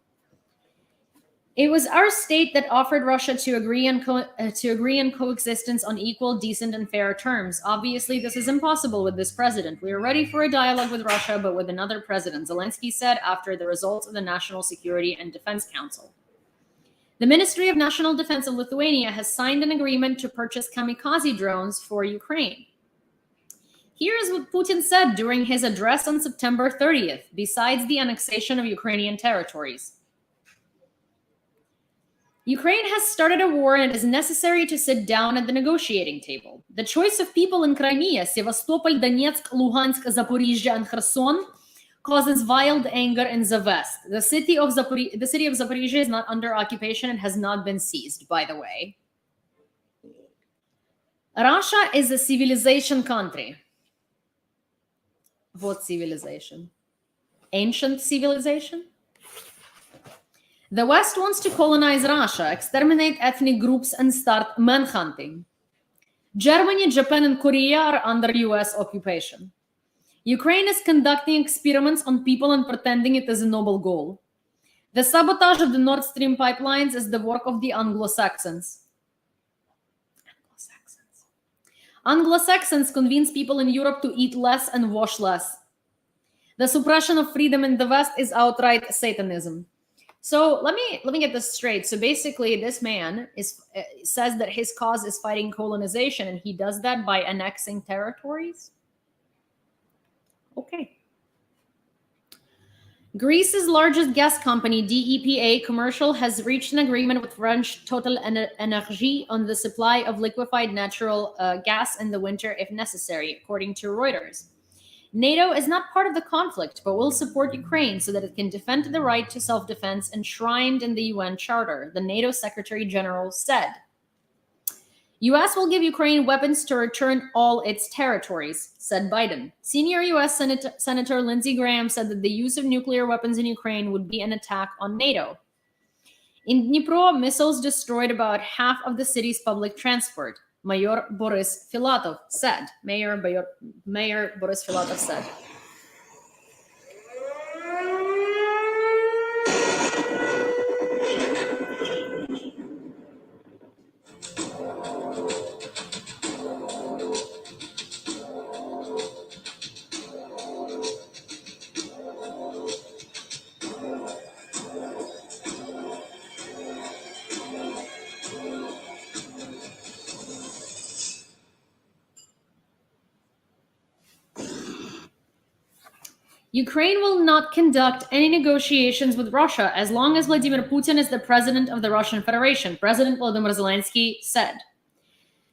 It was our state that offered Russia to agree on coexistence on equal, decent, and fair terms. Obviously, this is impossible with this president. We are ready for a dialogue with Russia, but with another president, Zelensky said after the results of the National Security and Defense Council. The Ministry of National Defense of Lithuania has signed an agreement to purchase kamikaze drones for Ukraine. Here is what Putin said during his address on September 30th, besides the annexation of Ukrainian territories. Ukraine has started a war and it is necessary to sit down at the negotiating table. The choice of people in Crimea, Sevastopol, Donetsk, Luhansk, Zaporizhzhia, and Kherson causes wild anger in the West. The city of Zaporizhzhia is not under occupation and has not been seized, by the way. Russia is a civilization country. What civilization? Ancient civilization? The West wants to colonize Russia, exterminate ethnic groups, and start manhunting. Germany, Japan, and Korea are under US occupation. Ukraine is conducting experiments on people and pretending it is a noble goal. The sabotage of the Nord Stream pipelines is the work of the Anglo-Saxons. Anglo-Saxons convince people in Europe to eat less and wash less. The suppression of freedom in the West is outright Satanism. So let me get this straight. So basically, this man says that his cause is fighting colonization, and he does that by annexing territories. Okay. Greece's largest gas company, DEPA Commercial, has reached an agreement with French Total Energy on the supply of liquefied natural gas in the winter if necessary, according to Reuters. NATO is not part of the conflict, but will support Ukraine so that it can defend the right to self-defense enshrined in the UN Charter, the NATO Secretary General said. U.S. will give Ukraine weapons to return all its territories, said Biden. Senior U.S. Senator Lindsey Graham said that the use of nuclear weapons in Ukraine would be an attack on NATO. In Dnipro, missiles destroyed about half of the city's public transport. Mayor Boris Filatov said. Mayor Boris Filatov said. Ukraine will not conduct any negotiations with Russia as long as Vladimir Putin is the president of the Russian Federation, President Volodymyr Zelensky said.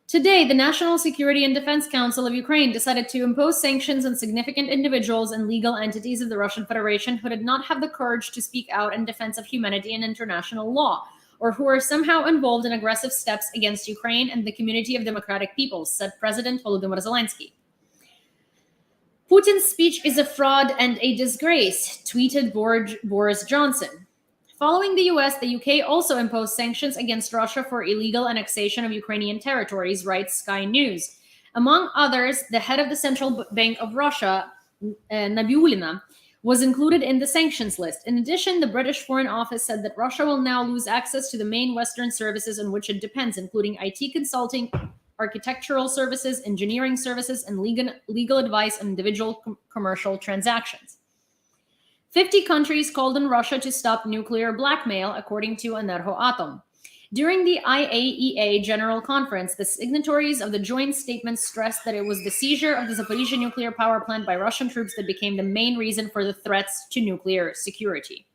Today, the National Security and Defense Council of Ukraine decided to impose sanctions on significant individuals and legal entities of the Russian Federation who did not have the courage to speak out in defense of humanity and international law, or who are somehow involved in aggressive steps against Ukraine and the community of democratic peoples, said President Volodymyr Zelensky. Putin's speech is a fraud and a disgrace, tweeted Boris Johnson. Following the US, the UK also imposed sanctions against Russia for illegal annexation of Ukrainian territories, writes Sky News. Among others, the head of the Central Bank of Russia, Nabiullina, was included in the sanctions list. In addition, the British Foreign Office said that Russia will now lose access to the main Western services on which it depends, including IT consulting, architectural services, engineering services, and legal advice on individual commercial transactions. 50 countries called on Russia to stop nuclear blackmail, according to Energoatom. During the IAEA General Conference, the signatories of the joint statement stressed that it was the seizure of the Zaporizhzhia nuclear power plant by Russian troops that became the main reason for the threats to nuclear security.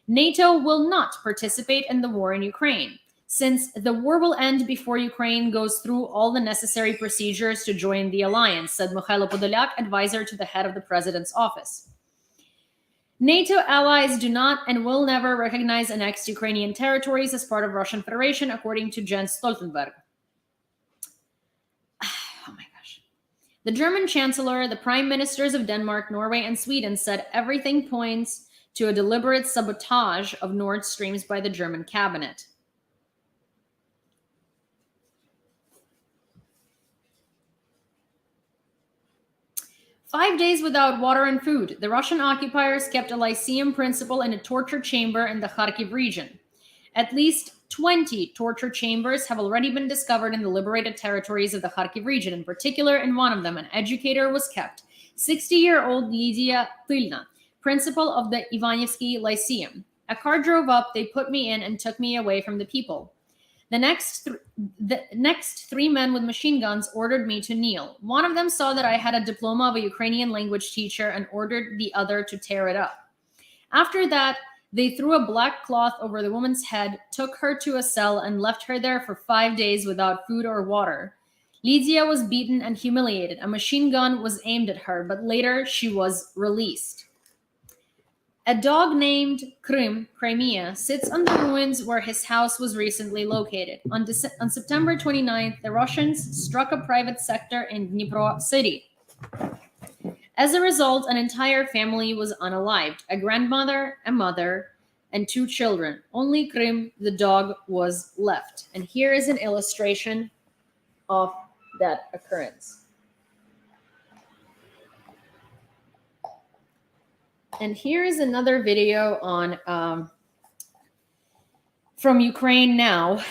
NATO will not participate in the war in Ukraine, since the war will end before Ukraine goes through all the necessary procedures to join the alliance, said Mikhailo Podolyak, advisor to the head of the president's office. NATO allies do not and will never recognize annexed Ukrainian territories as part of Russian Federation, according to Jens Stoltenberg. Oh my gosh. The German Chancellor, the Prime Ministers of Denmark, Norway, and Sweden said everything points to a deliberate sabotage of Nord Streams by the German cabinet. "5 days without water and food. The Russian occupiers kept a Lyceum principle in a torture chamber in the Kharkiv region. At least 20 torture chambers have already been discovered in the liberated territories of the Kharkiv region. In particular, in one of them, an educator was kept. 60-year-old Lydia Pylna, principal of the Ivanevsky Lyceum. A car drove up, they put me in and took me away from the people. The next three men with machine guns ordered me to kneel. One of them saw that I had a diploma of a Ukrainian language teacher and ordered the other to tear it up. After that, they threw a black cloth over the woman's head, took her to a cell, and left her there for 5 days without food or water. Lydia was beaten and humiliated. A machine gun was aimed at her, but later she was released. A dog named Crimea, sits on the ruins where his house was recently located. On September 29th, the Russians struck a private sector in Dnipro city. As a result, an entire family was unalived, a grandmother, a mother, and 2 children. Only Krim, the dog, was left. And here is an illustration of that occurrence. And here is another video on from Ukraine now.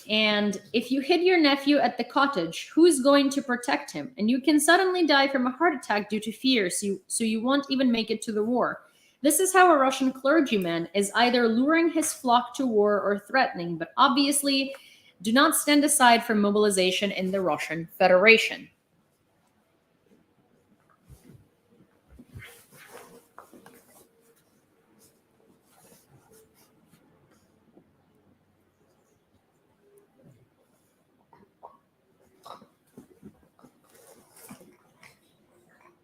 And if you hit your nephew at the cottage, who's going to protect him? And you can suddenly die from a heart attack due to fear, so you won't even make it to the war. This is how a Russian clergyman is either luring his flock to war or threatening, but obviously do not stand aside for mobilization in the Russian Federation.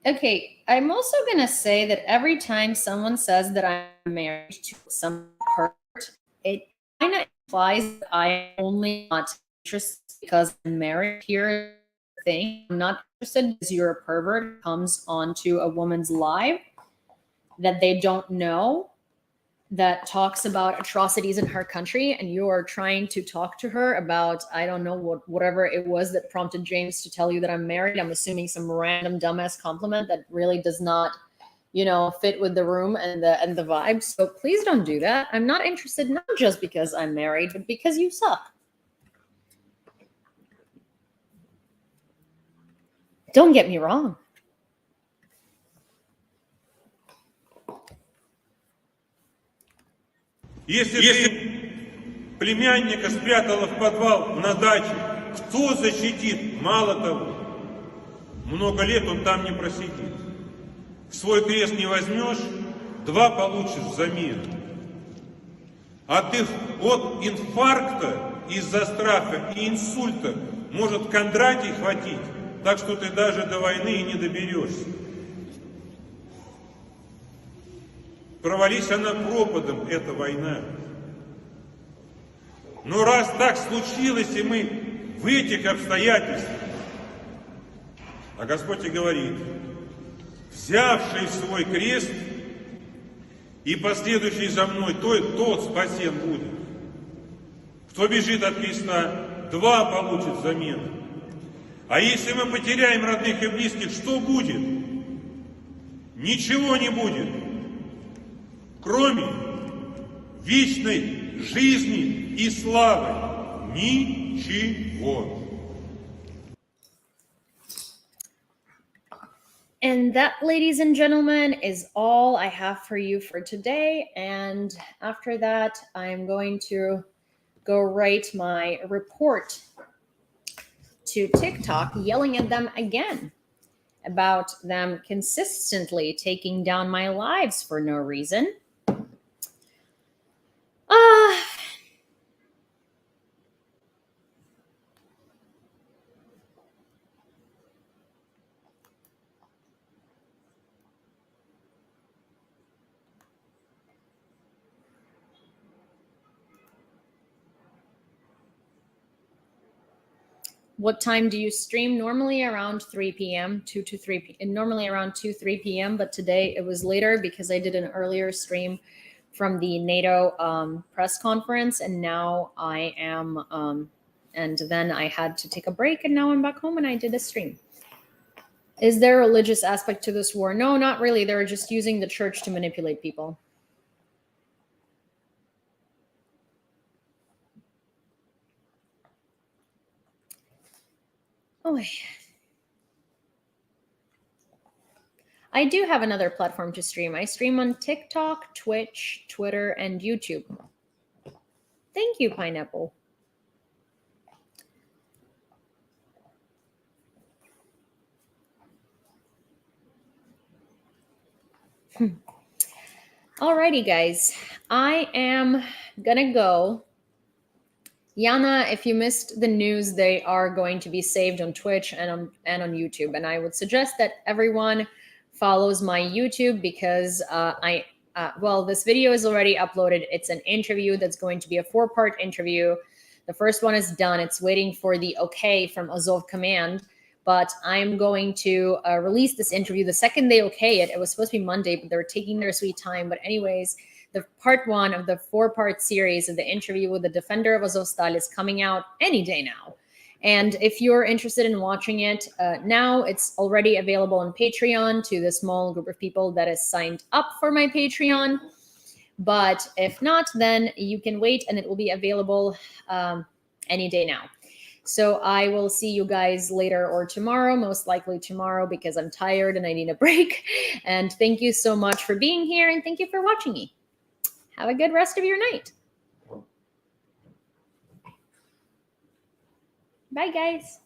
Okay, I'm also going to say that every time someone says that I'm married to some hurt, it kind of implies that I'm only not interested because I'm married. Here's the thing. I'm not interested because you're a pervert who comes onto a woman's live that they don't know, that talks about atrocities in her country, and you are trying to talk to her about, I don't know, whatever it was that prompted James to tell you that I'm married. I'm assuming some random dumbass compliment that really does not, fit with the room and the vibe. So please don't do that. I'm not interested, not just because I'm married, but because you suck. Don't get me wrong. Если ты племянника спрятала в подвал на даче, кто защитит? Мало того, много лет он там не просидит. Свой крест не возьмешь, 2 получишь взамен. А ты от инфаркта из-за страха и инсульта может Кондратий хватить, так что ты даже до войны и не доберешься. Провались она пропадом, эта война. Но раз так случилось, и мы в этих обстоятельствах, а Господь и говорит, взявший свой крест и последующий за мной, тот спасен будет. Кто бежит от креста, 2 получит взамен. А если мы потеряем родных и близких, что будет? Ничего не будет, кроме вечной жизни и славы. Ничего. And that, ladies and gentlemen, is all I have for you for today. And after that, I'm going to go write my report to TikTok, yelling at them again about them consistently taking down my lives for no reason. What time do you stream? Normally around 3 p.m., 2 to 3 p.m., normally around 2, 3 p.m., but today it was later because I did an earlier stream from the NATO press conference, and now I am, and then I had to take a break, and now I'm back home and I did a stream. Is there a religious aspect to this war? No, not really. They're just using the church to manipulate people. Oh, I do have another platform to stream. I stream on TikTok, Twitch, Twitter, and YouTube. Thank you, Pineapple. Alrighty, guys. I am gonna go. Yana, if you missed the news, they are going to be saved on Twitch and on YouTube. And I would suggest that everyone follows my YouTube because well, this video is already uploaded. It's an interview that's going to be a 4-part interview. The first one is done. It's waiting for the okay from Azov Command. But I'm going to release this interview the second they okay it. It was supposed to be Monday, but they're taking their sweet time. But anyways, the part 1 of the 4-part series of the interview with the defender of Azovstal is coming out any day now. And if you're interested in watching it now, it's already available on Patreon to the small group of people that is signed up for my Patreon. But if not, then you can wait and it will be available any day now. So I will see you guys later or tomorrow, most likely tomorrow because I'm tired and I need a break. And thank you so much for being here and thank you for watching me. Have a good rest of your night. Bye, guys.